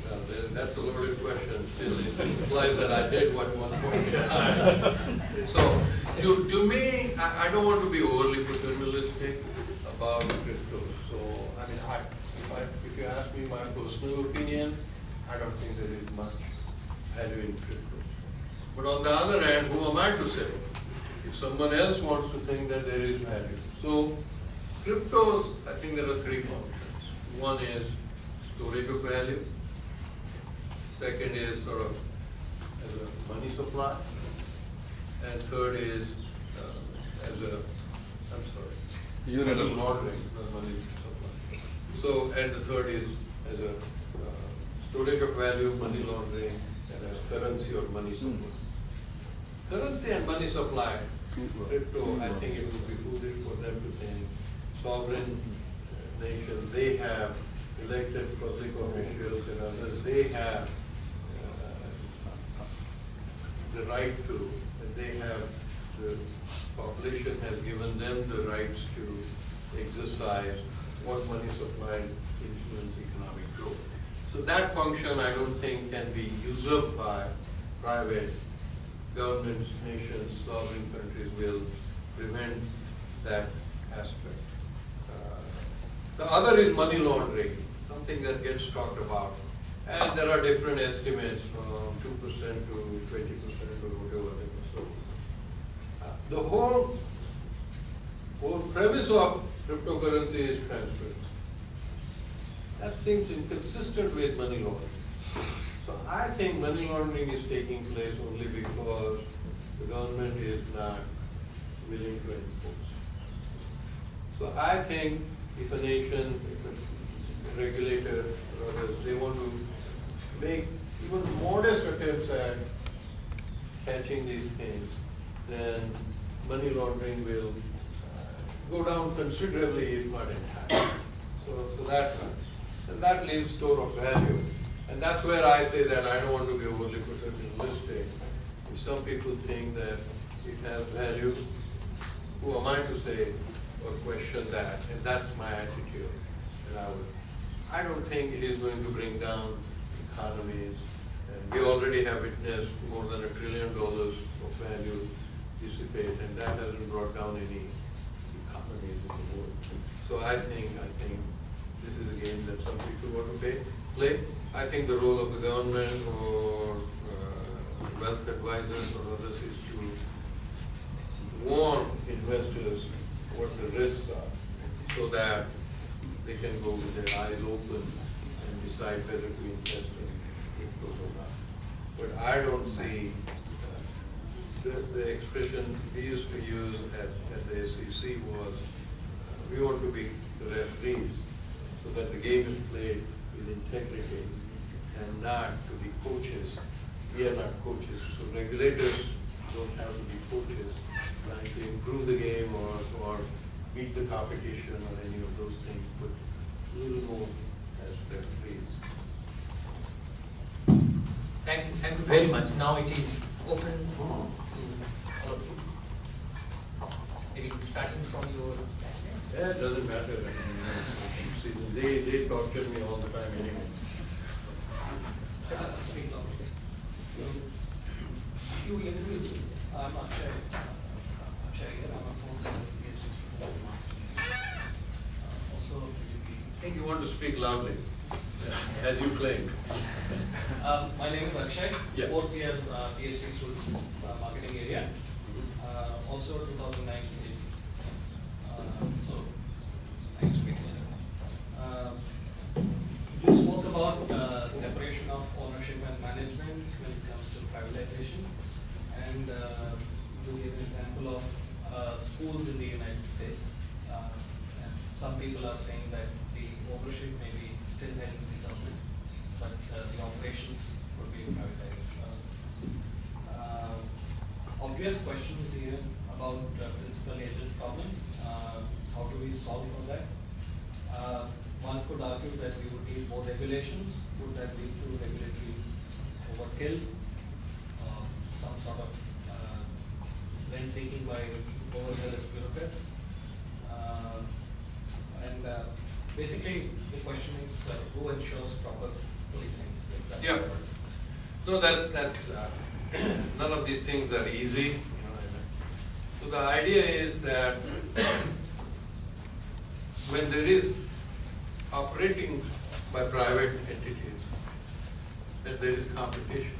Well, that's a loaded question. Still, it implies that I did what one point in time. So, to me, I don't want to be overly paternalistic about crypto. So, I mean, if you ask me my personal opinion, I don't think there is much value in crypto. But on the other hand, who am I to say? If someone else wants to think that there is value. So, cryptos, I think there are three functions. One is storage of value. Second is sort of as a money supply. and third is as a, I'm sorry, Unit money of laundering, not money supply. So, and the third is as a storage of value, money laundering, and as currency or money supply. Currency and money supply, crypto, I think it would be foolish for them to think sovereign nations, they have elected public officials and others, they have the right to, and they have, the population has given them the rights to exercise what money supply influence economic growth. So that function I don't think can be usurped by private governments, nations, sovereign countries will prevent that aspect. The other is money laundering, something that gets talked about. And there are different estimates from 2% to 20% or whatever. So, the whole premise of cryptocurrency is transparency. That seems inconsistent with money laundering. So I think money laundering is taking place only because the government is not willing to enforce. So I think if a nation, if a regulator or others, they want to make even modest attempts at catching these things, then money laundering will go down considerably, if not entirely. So that leaves store of value. And that's where I say that I don't want to be overly paternalistic. If some people think that it has value, who am I to say or question that? And that's my attitude. And I don't think it is going to bring down economies. And we already have witnessed more than $1 trillion of value dissipate, and that hasn't brought down any economies in the world. So I think this is a game that some people want to play. I think the role of the government or wealth advisors or others is to warn investors what the risks are so that they can go with their eyes open and decide whether to invest in cryptos or not. But I don't see the expression we used to use at the SEC was we want to be the referees so that the game is played with integrity and not to be coaches. We are not coaches, so regulators don't have to be coaches trying to improve the game or beat the competition or any of those things, but a little more as referees. Thank you very much. Now it is open to all of you. Maybe starting from your backgrounds. Yeah, it doesn't matter. They torture me all the time anyway. Speak loudly. You introduce yourself. I'm Akshay. Akshay here. I'm a former PhD student. Also, I think you want to speak loudly, as you claim. my name is Akshay. Yeah. Fourth year PhD student, marketing area. Also 2009. So nice to meet you, sir. You spoke about separation of ownership and management when it comes to privatization, and you gave an example of schools in the United States. And some people are saying that the ownership may be still held in the government, but the operations would be privatized. Obvious questions here about principal agent problem. How do we solve for that? One could argue that we would need more regulations. Would that lead to regulatory overkill? Some sort of rent-seeking by overzealous bureaucrats? And basically, the question is who ensures proper policing? If that's Yeah. the word. So that's none of these things are easy. So the idea is that when there is operating by private entities, that there is competition.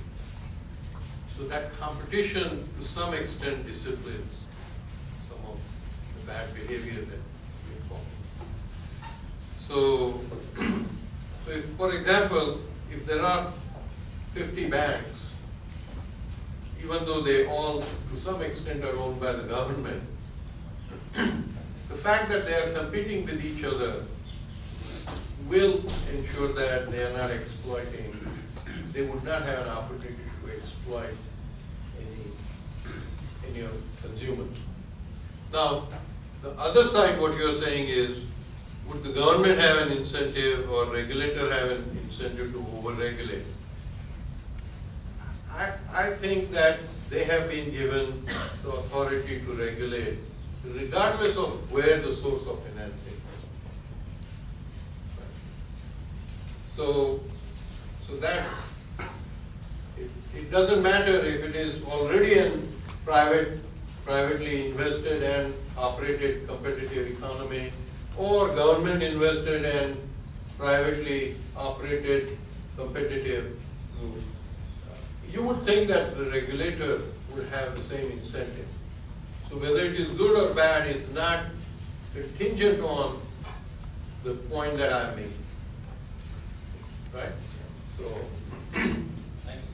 So that competition to some extent disciplines some of the bad behavior that we follow. So if, for example, if there are 50 banks, even though they all, to some extent, are owned by the government, the fact that they are competing with each other will ensure that they are not exploiting, they would not have an opportunity to exploit any consumers. Now, the other side, what you're saying is, would the government have an incentive or regulator have an incentive to over-regulate? I think that they have been given the authority to regulate, regardless of where the source of financing is. So that it doesn't matter if it is already in privately invested and operated competitive economy, or government invested and privately operated competitive. You would think that the regulator would have the same incentive. So whether it is good or bad is not contingent on the point that I'm making. Right? So. Thanks.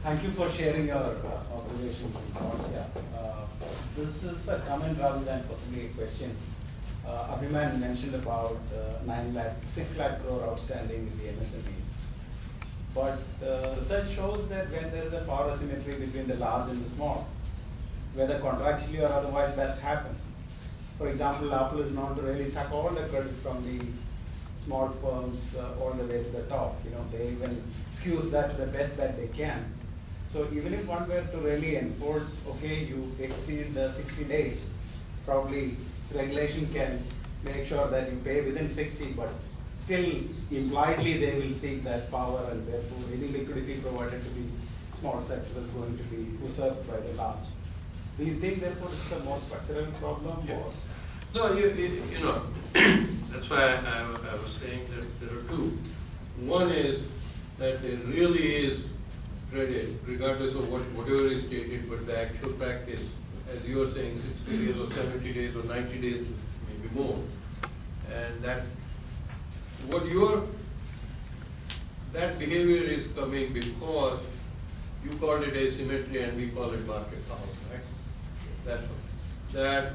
Thank you for sharing your observations and thoughts. Yeah. This is a comment rather than possibly a question. Abhiman mentioned about 6 lakh crore outstanding in the MSMEs. But research shows that when there is a power asymmetry between the large and the small, whether contractually or otherwise, that's happened. For example, Apple is known to really suck all the credit from the small firms all the way to the top. You know, they even skews that to the best that they can. So even if one were to really enforce, okay, you exceed the 60 days, probably regulation can make sure that you pay within 60, but still impliedly they will seek that power, and therefore any liquidity provided to the small sector is going to be usurped by the large. Do you think therefore it's a more structural problem? Yeah. Or? No, you know, that's why I was saying that there are two. One is that there really is credit, regardless of whatever is stated, but the actual practice, as you are saying, 60 days or 70 days or 90 days, maybe more. And that behavior is coming because you called it asymmetry and we call it market power, right? That's all. That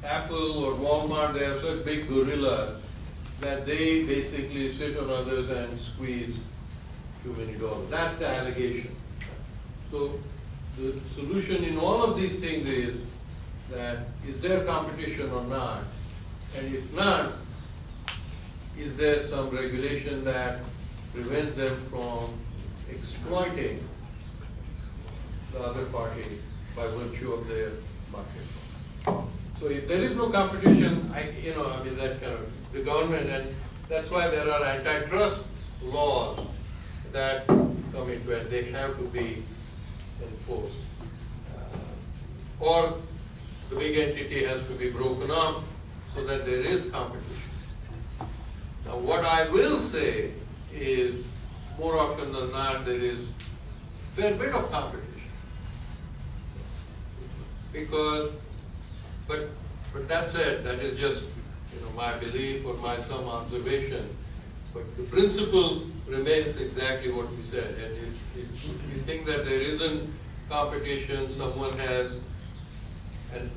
Apple or Walmart, they are such big gorillas that they basically sit on others and squeeze too many dollars. That's the allegation. So the solution in all of these things is that is there competition or not? And if not, is there some regulation that prevents them from exploiting the other party by virtue of their market? So if there is no competition, that kind of the government, and that's why there are antitrust laws that come into it. They have to be enforced, or the big entity has to be broken up so that there is competition. Now, what I will say is, more often than not, there is a fair bit of competition. Because, but that said, that is just my belief or some observation. But the principle remains exactly what we said. And if you think that there isn't competition, someone has an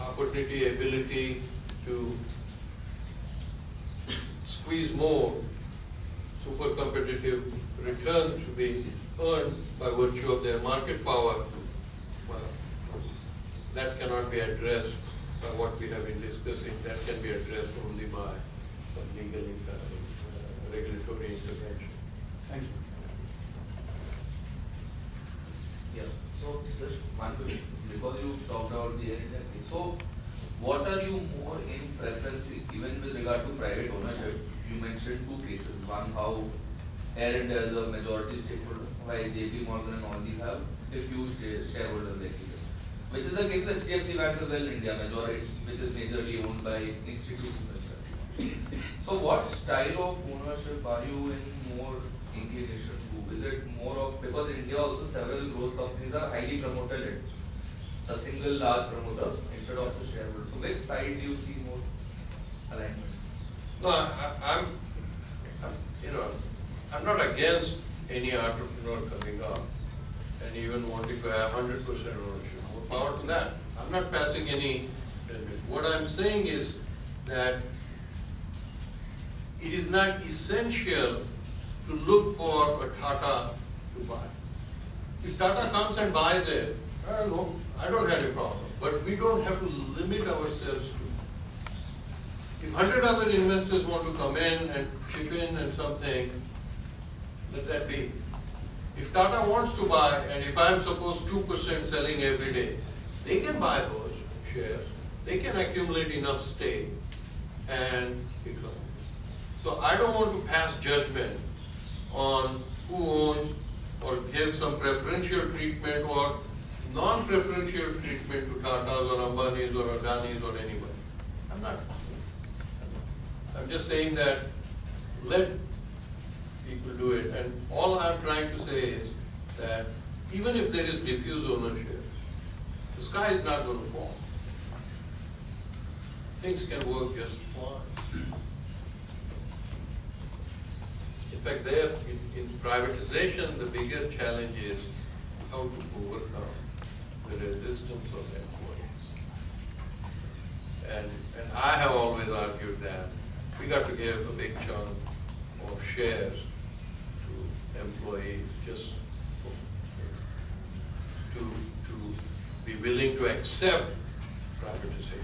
opportunity, ability to squeeze more super competitive return to be earned by virtue of their market power, well, that cannot be addressed by what we have been discussing. That can be addressed only by some legal regulatory intervention. Thank you. Yeah, so just one question, because you talked about the inherently. So, what are you more in preference, even with regard to private ownership? You mentioned two cases. One, how Air India is a majority stakeholder, while JP Morgan and all these have diffused shareholder basically. Which is the case of HDFC Bank as well in India, majority, which is majorly owned by institutional investors. So what style of ownership are you in more inclination to? Is it more of, because in India also several growth companies are highly promoted, a single large promoter instead of the shareholder. So which side do you see more alignment? No, I'm not against any entrepreneur coming up and even wanting to have 100% ownership. More power to that. I'm not passing any judgment. What I'm saying is that it is not essential to look for a Tata to buy. If Tata comes and buys it, I don't have a problem. But we don't have to limit ourselves to. If 100 other investors want to come in and chip in and something, let that be. If Tata wants to buy, and if I'm supposed 2% selling every day, they can buy those shares. They can accumulate enough stake and become. So I don't want to pass judgment on who owns or give some preferential treatment or non-preferential treatment to Tatas or Ambanis or Adanis or anybody. I'm not. I'm just saying that let people do it. And all I'm trying to say is that even if there is diffuse ownership, the sky is not going to fall. Things can work just fine. In fact, there in privatization, the bigger challenge is how to overcome the resistance of employees. And I have always argued that we got to give a big chunk of shares to employees just to be willing to accept privatization.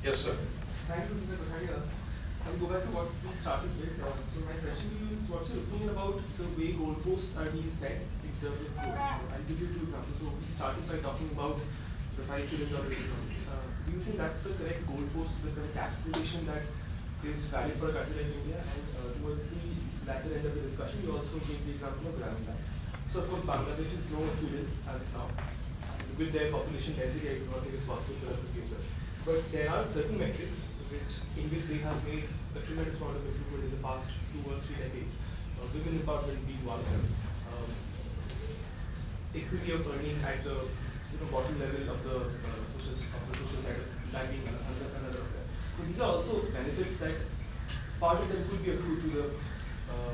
Yes, sir. Thank you, Mr. Kothari. I'll go back to what we started with. So my question to you is, what's your opinion about the way goalposts are being set in terms of growth? I'll give you two examples. So we started by talking about the $5 trillion economy. Do you think that's the correct goalpost, the correct aspiration that is valid for a country like India? And towards the latter end of the discussion, you also gave the example of Grameen. So of course, Bangladesh is no Sweden as of now. With their population density, I do not think it's possible to replicate that. But there are certain metrics in which they have made a tremendous amount of improvement in the past 2 or 3 decades. Women empowerment being one of them. Equity of earning at the bottom level of the social side of that being another of them. So these are also benefits that part of them could be accrued to the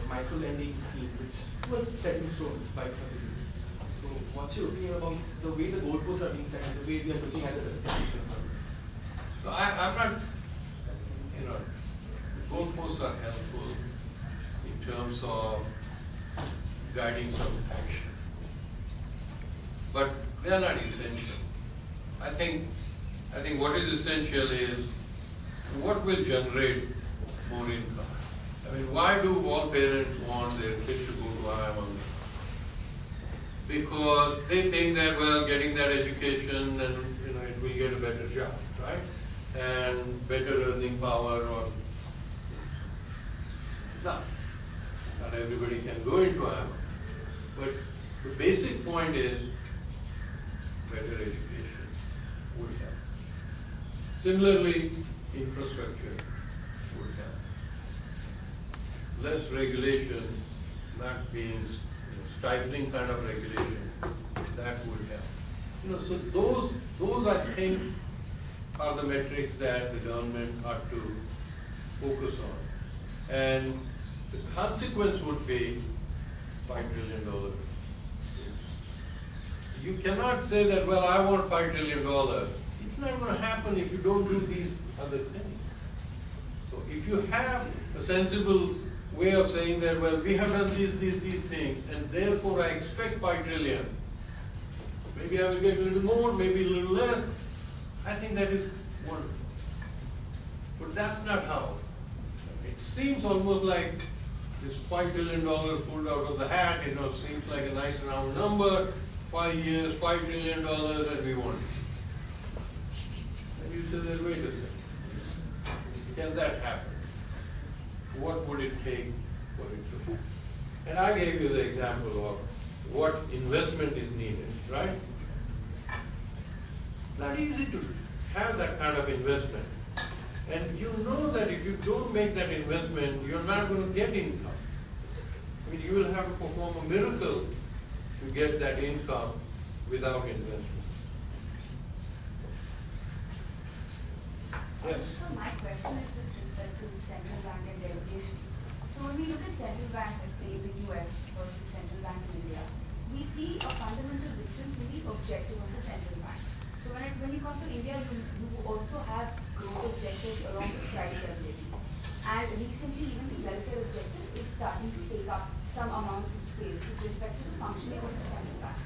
micro lending scheme, which was set in stone by facilities. So what's your opinion about the way the goalposts are being set and the way we are looking at the representation of others? So I'm not, goalposts are helpful in terms of guiding some action, but they are not essential. I think what is essential is what will generate more income. I mean, why do all parents want their kids to go to IIM? Because they think that, well, getting that education and it will get a better job, right? And better earning power or not everybody can go into IIM. But the basic point is better education would help. Similarly, infrastructure would help. Less regulation, not being stifling kind of regulation, that would help. So those I think are the metrics that the government ought to focus on. And the consequence would be $5 trillion. You cannot say that, well, I want $5 trillion. It's not going to happen if you don't do these other things. So if you have a sensible way of saying that, well, we have done these things, and therefore I expect $5 trillion. Maybe I will get a little more, maybe a little less. I think that is wonderful. But that's not how. It seems almost like this $5 billion pulled out of the hat, seems like a nice round number, 5 years, $5 trillion, and we want it. And you say that, wait a second, can that happen? What would it take for it to happen? And I gave you the example of what investment is needed, right? Not easy to have that kind of investment. And you know that if you don't make that investment, you're not going to get income. I mean, you will have to perform a miracle to get that income without investment. So my question is with respect to central bank and regulations. So when we look at central bank, let's say in the US versus central bank in India, we see a fundamental difference in the objective of the central bank. So when you come to India, you also have growth objectives along with price stability. And recently, even the welfare objective is starting to take up some amount of space with respect to the functioning of the central bank.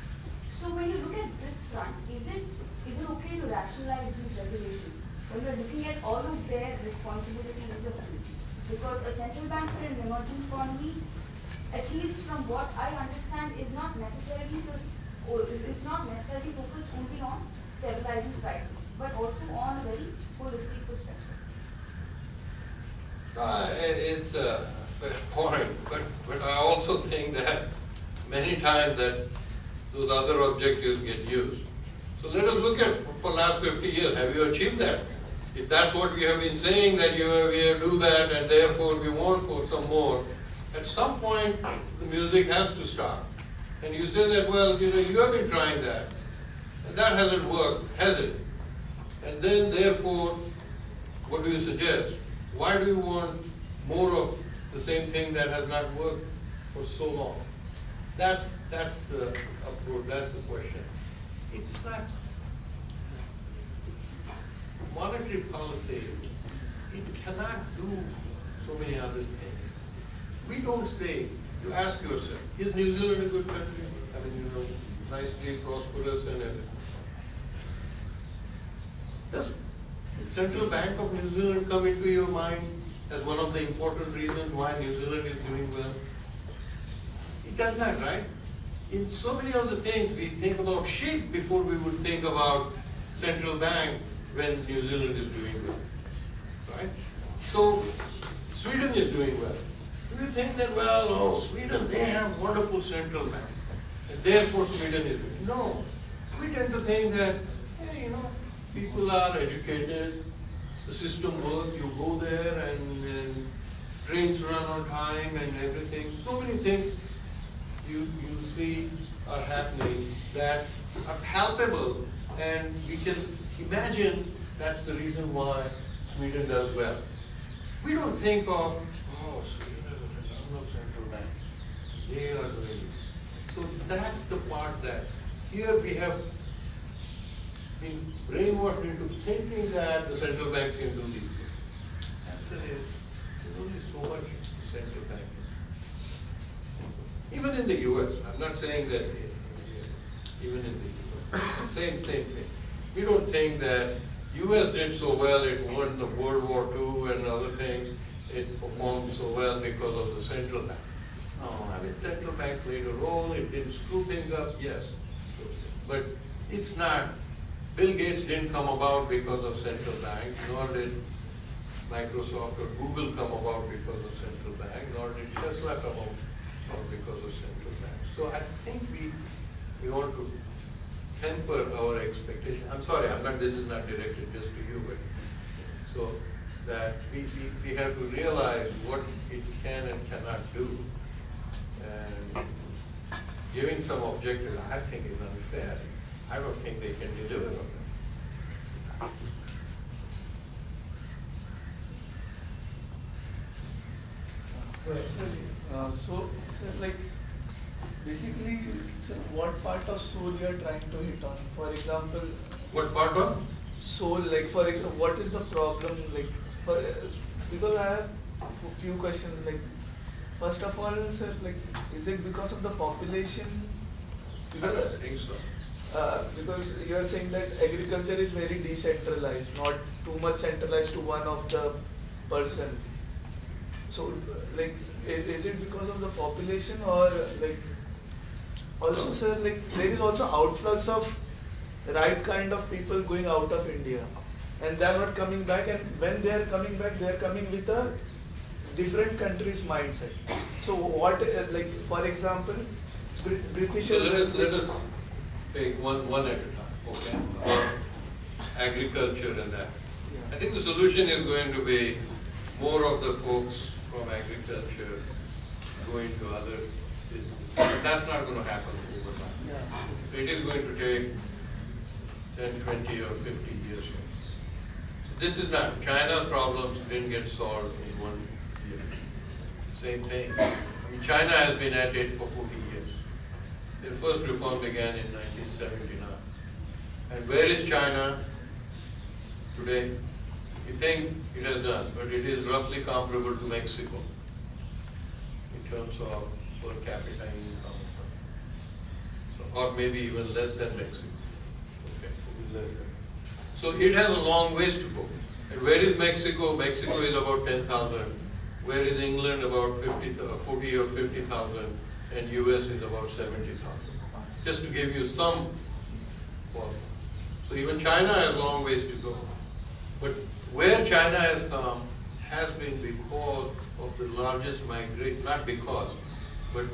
So when you look at this front, is it okay to rationalize these regulations when we're looking at all of their responsibilities as a whole? Because a central bank for an emerging economy, at least from what I understand, is not necessarily focused only on stabilizing prices, but also on a very holistic perspective. It's a fair point, but I also think that many times that those other objectives get used. So let us look at for last 50 years, have you achieved that? If that's what we have been saying, that we do that and therefore we want for some more, at some point the music has to stop. And you say that, well, you have been trying that, and that hasn't worked, has it? And then therefore, what do you suggest? Why do you want more of the same thing that has not worked for so long? That's the approach, that's the question. It's not monetary policy, it cannot do so many other things. We don't say, you ask yourself, is New Zealand a good country? I mean, nicely prosperous and everything. Does the Central Bank of New Zealand come into your mind as one of the important reasons why New Zealand is doing well? It does not, right? In so many other things, we think about shape before we would think about central bank when New Zealand is doing well, right? So Sweden is doing well. Do you think that, well, oh, Sweden, they have wonderful central bank, and therefore Sweden is doing? No. We tend to think that, hey, people are educated, the system works, you go there and trains run on time and everything. So many things you see are happening that are palpable, and we can imagine that's the reason why Sweden does well. We don't think of, oh, Sweden has a phenomenal central bank. They are doing it. So that's the part that here we have been brainwashed into thinking that the central bank can do these things. Answer is, there's only so much central bank. Even in the US, I'm not saying that even in the US, same thing. We don't think that US did so well, it won the World War II and other things, it performed so well because of the central bank. No, I mean, central bank played a role, it didn't screw things up, yes. But it's not, Bill Gates didn't come about because of central bank, nor did Microsoft or Google come about because of central bank, nor did Tesla come about because of central bank. So I think we want to temper our expectation. I'm sorry, this is not directed just to you, but so that we have to realize what it can and cannot do. And giving some objective, I think is unfair. I don't think they can deliver on that. Right. So, like, basically, what part of soul you are trying to hit on? For example, what part of soul? Like, for example, what is the problem? Like, because I have a few questions. Like, first of all, sir, like, is it because of the population? Because, I don't think so. Because you are saying that agriculture is very decentralized, not too much centralized to one of the person. So, like, is it because of the population, or like, also, sir, like, there is also outflux of right kind of people going out of India, and they are not coming back, and when they are coming back, they are coming with a different country's mindset. So what, like, for example, British. So let us take one at a time, okay? Agriculture and that. Yeah. I think the solution is going to be more of the folks from agriculture going to other businesses. But that's not going to happen over time. Yeah. It is going to take 10, 20 or 50 years. So this is not, China's problems didn't get solved in 1 year. Same thing. I mean, China has been at it for 40 years. Their first reform began in 1979. And where is China today? You think it has done, but it is roughly comparable to Mexico in terms of per capita income. So, or maybe even less than Mexico. Okay, less than. So it has a long ways to go. And where is Mexico? Mexico is about 10,000. Where is England? About 40 or 50,000. And US is about 70,000. Just to give you some ballpark. So even China has a long ways to go. But where China has come has been because of the largest migration, not because, but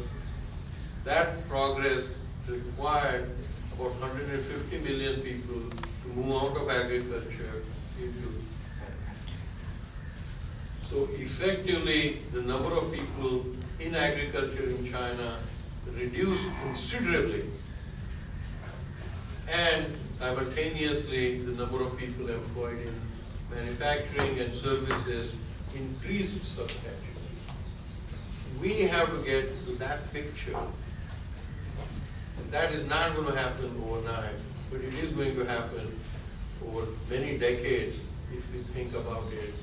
that progress required about 150 million people to move out of agriculture into. So effectively, the number of people in agriculture in China reduced considerably, and simultaneously, the number of people employed in manufacturing and services increased substantially. We have to get to that picture. And that is not going to happen overnight, but it is going to happen over many decades if we think about it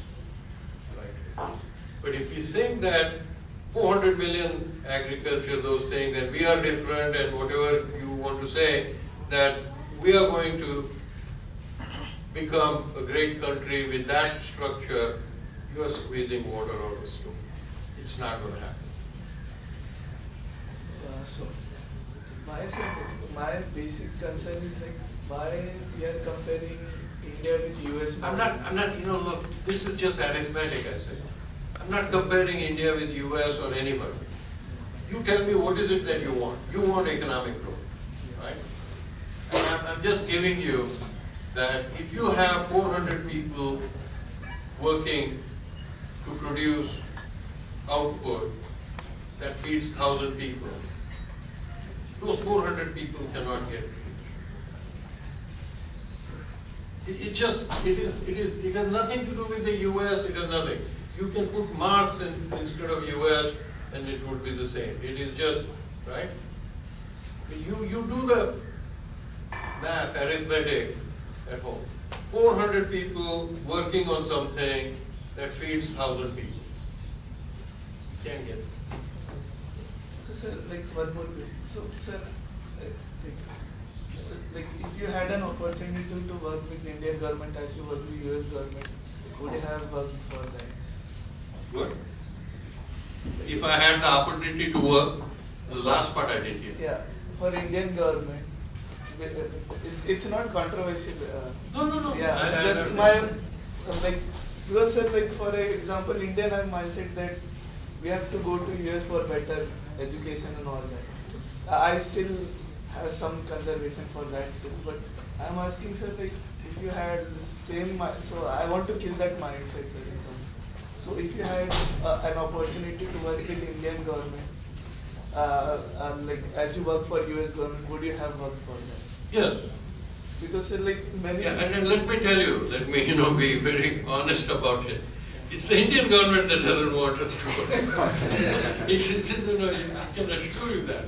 right. But if we think that 400 million agriculture, those things, and we are different and whatever you want to say, that we are going to become a great country with that structure, you are squeezing water out of a stone. It's not going to happen. So, my basic concern is like why we are comparing India with US. I'm not, look, this is just arithmetic, I say. I'm not comparing India with US or anybody. You tell me what is it that you want. You want economic growth, right? And I'm just giving you that if you have 400 people working to produce output that feeds 1,000 people, those 400 people cannot get rich. It has nothing to do with the US, it has nothing. You can put Mars instead of US and it would be the same. It is just, right? You do the math, arithmetic at home. 400 people working on something that feeds 1,000 people. Can't get it. So sir, like one more question. So sir, like if you had an opportunity to work with Indian government as you work with US government, would you have worked for that? Good. If I had the opportunity to work, the last part I didn't hear. Yeah, for Indian government, it's not controversial. No. Yeah, just my like because sir, like for example, Indian have mindset that we have to go to US for better education and all that. I still have some conservation for that still, but I'm asking sir, like if you had the same, so I want to kill that mindset, sir. So if you had an opportunity to work with Indian government, like as you work for US government, would you have worked for that? Yes. Because like many. Yeah, and let me tell you, let me be very honest about it. It's the Indian government that doesn't want us to work. I can assure you that.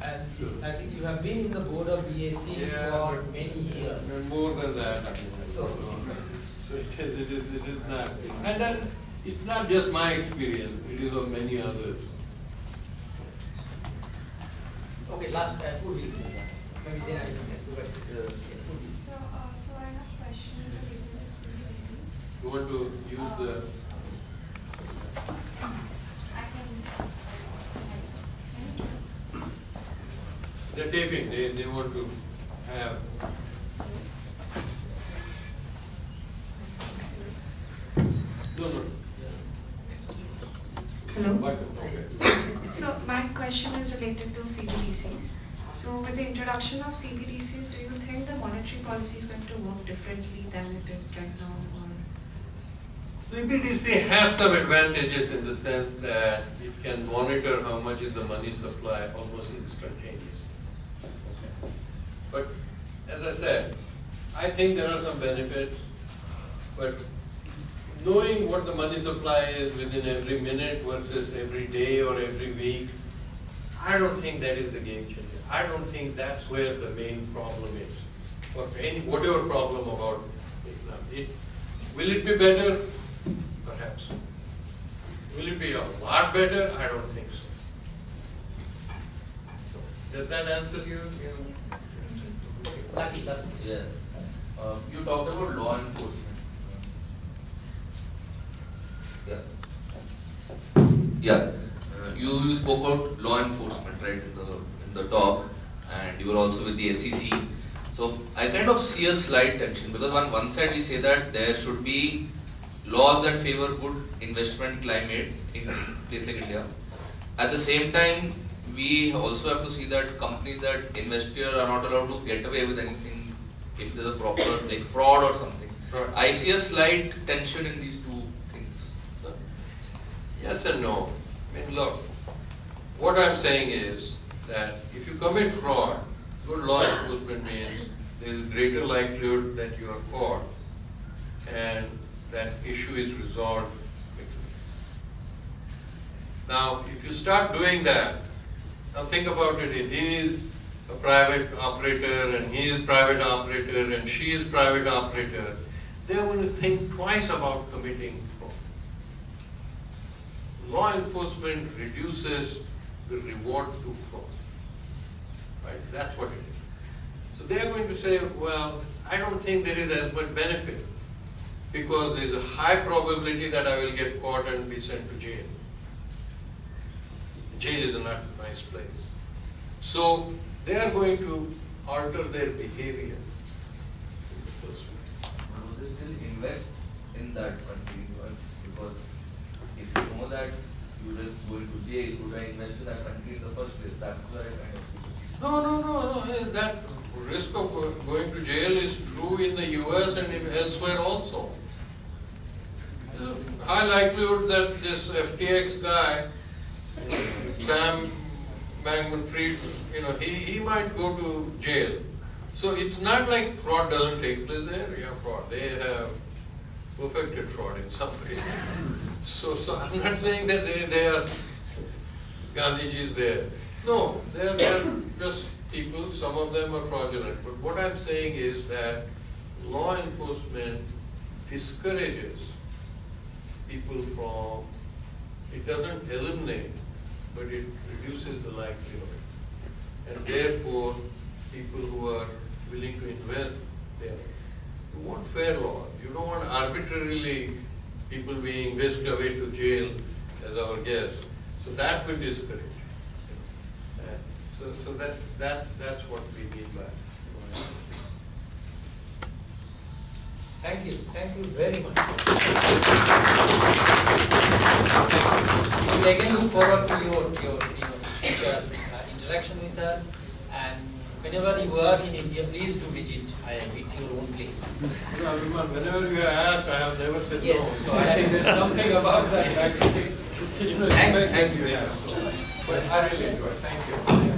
And I think you have been in the board of BAC for many years. More than that. So it is not. And then it's not just my experience, it is of many others. okay, last Puri. Maybe then I can go back to the So I have questions related to CBCs. You want to use the. I can. They're taping, they want to have. No. Hello. Okay. So my question is related to CBDCs. So with the introduction of CBDCs, do you think the monetary policy is going to work differently than it is right now? Or? CBDC has some advantages in the sense that it can monitor how much is the money supply almost instantaneously. But as I said, I think there are some benefits, but knowing what the money supply is within every minute versus every day or every week, I don't think that is the game changer. I don't think that's where the main problem is, or any whatever problem about it. Will it be better? Perhaps. Will it be a lot better? I don't think so. Does that answer you? Lucky, last question. Yeah. You talked about law enforcement. Yeah. You spoke about law enforcement, right, in the talk, and you were also with the SEC. So I kind of see a slight tension, because on one side we say that there should be laws that favor good investment climate in a place like India. At the same time, we also have to see that companies that invest here are not allowed to get away with anything if there's a proper like fraud or something. Right. I see a slight tension in these two things. Yes and no. I mean, look, what I'm saying is that if you commit fraud, good law enforcement means there is greater likelihood that you are caught and that issue is resolved quickly. Now, if you start doing that, now think about it, if he is a private operator and he is private operator and she is private operator, they are going to think twice about committing fraud. Law enforcement reduces the reward to fraud. Right? That's what it is. So they are going to say, well, I don't think there is as much benefit because there is a high probability that I will get caught and be sent to jail. Jail is not a nice place. So they are going to alter their behavior in the first place. Do they still invest in that country? Because if you know that you risk going to jail, would I invest in that country in the first place? That's where I kind of No. That risk of going to jail is true in the US and elsewhere also. There's a high likelihood that this FTX guy, Sam Bankman-Fried, he might go to jail. So it's not like fraud doesn't take place there. Yeah, fraud. They have perfected fraud in some way. So I'm not saying that they are Gandhiji's there. No, they are just people. Some of them are fraudulent. But what I'm saying is that law enforcement discourages people from. It doesn't eliminate, but it reduces the likelihood. And therefore, people who are willing to invest there. You want fair law. You don't want arbitrarily people being whisked away to jail as our guests. So that will discourage. So that's what we mean by it. Thank you very much. We again look forward to your interaction with us, and whenever you are in India, please do visit. It's your own place. Whenever you are asked, I have never said yes, no. so I have something about that. Thank you. Yeah, but I really enjoy it. Thank you.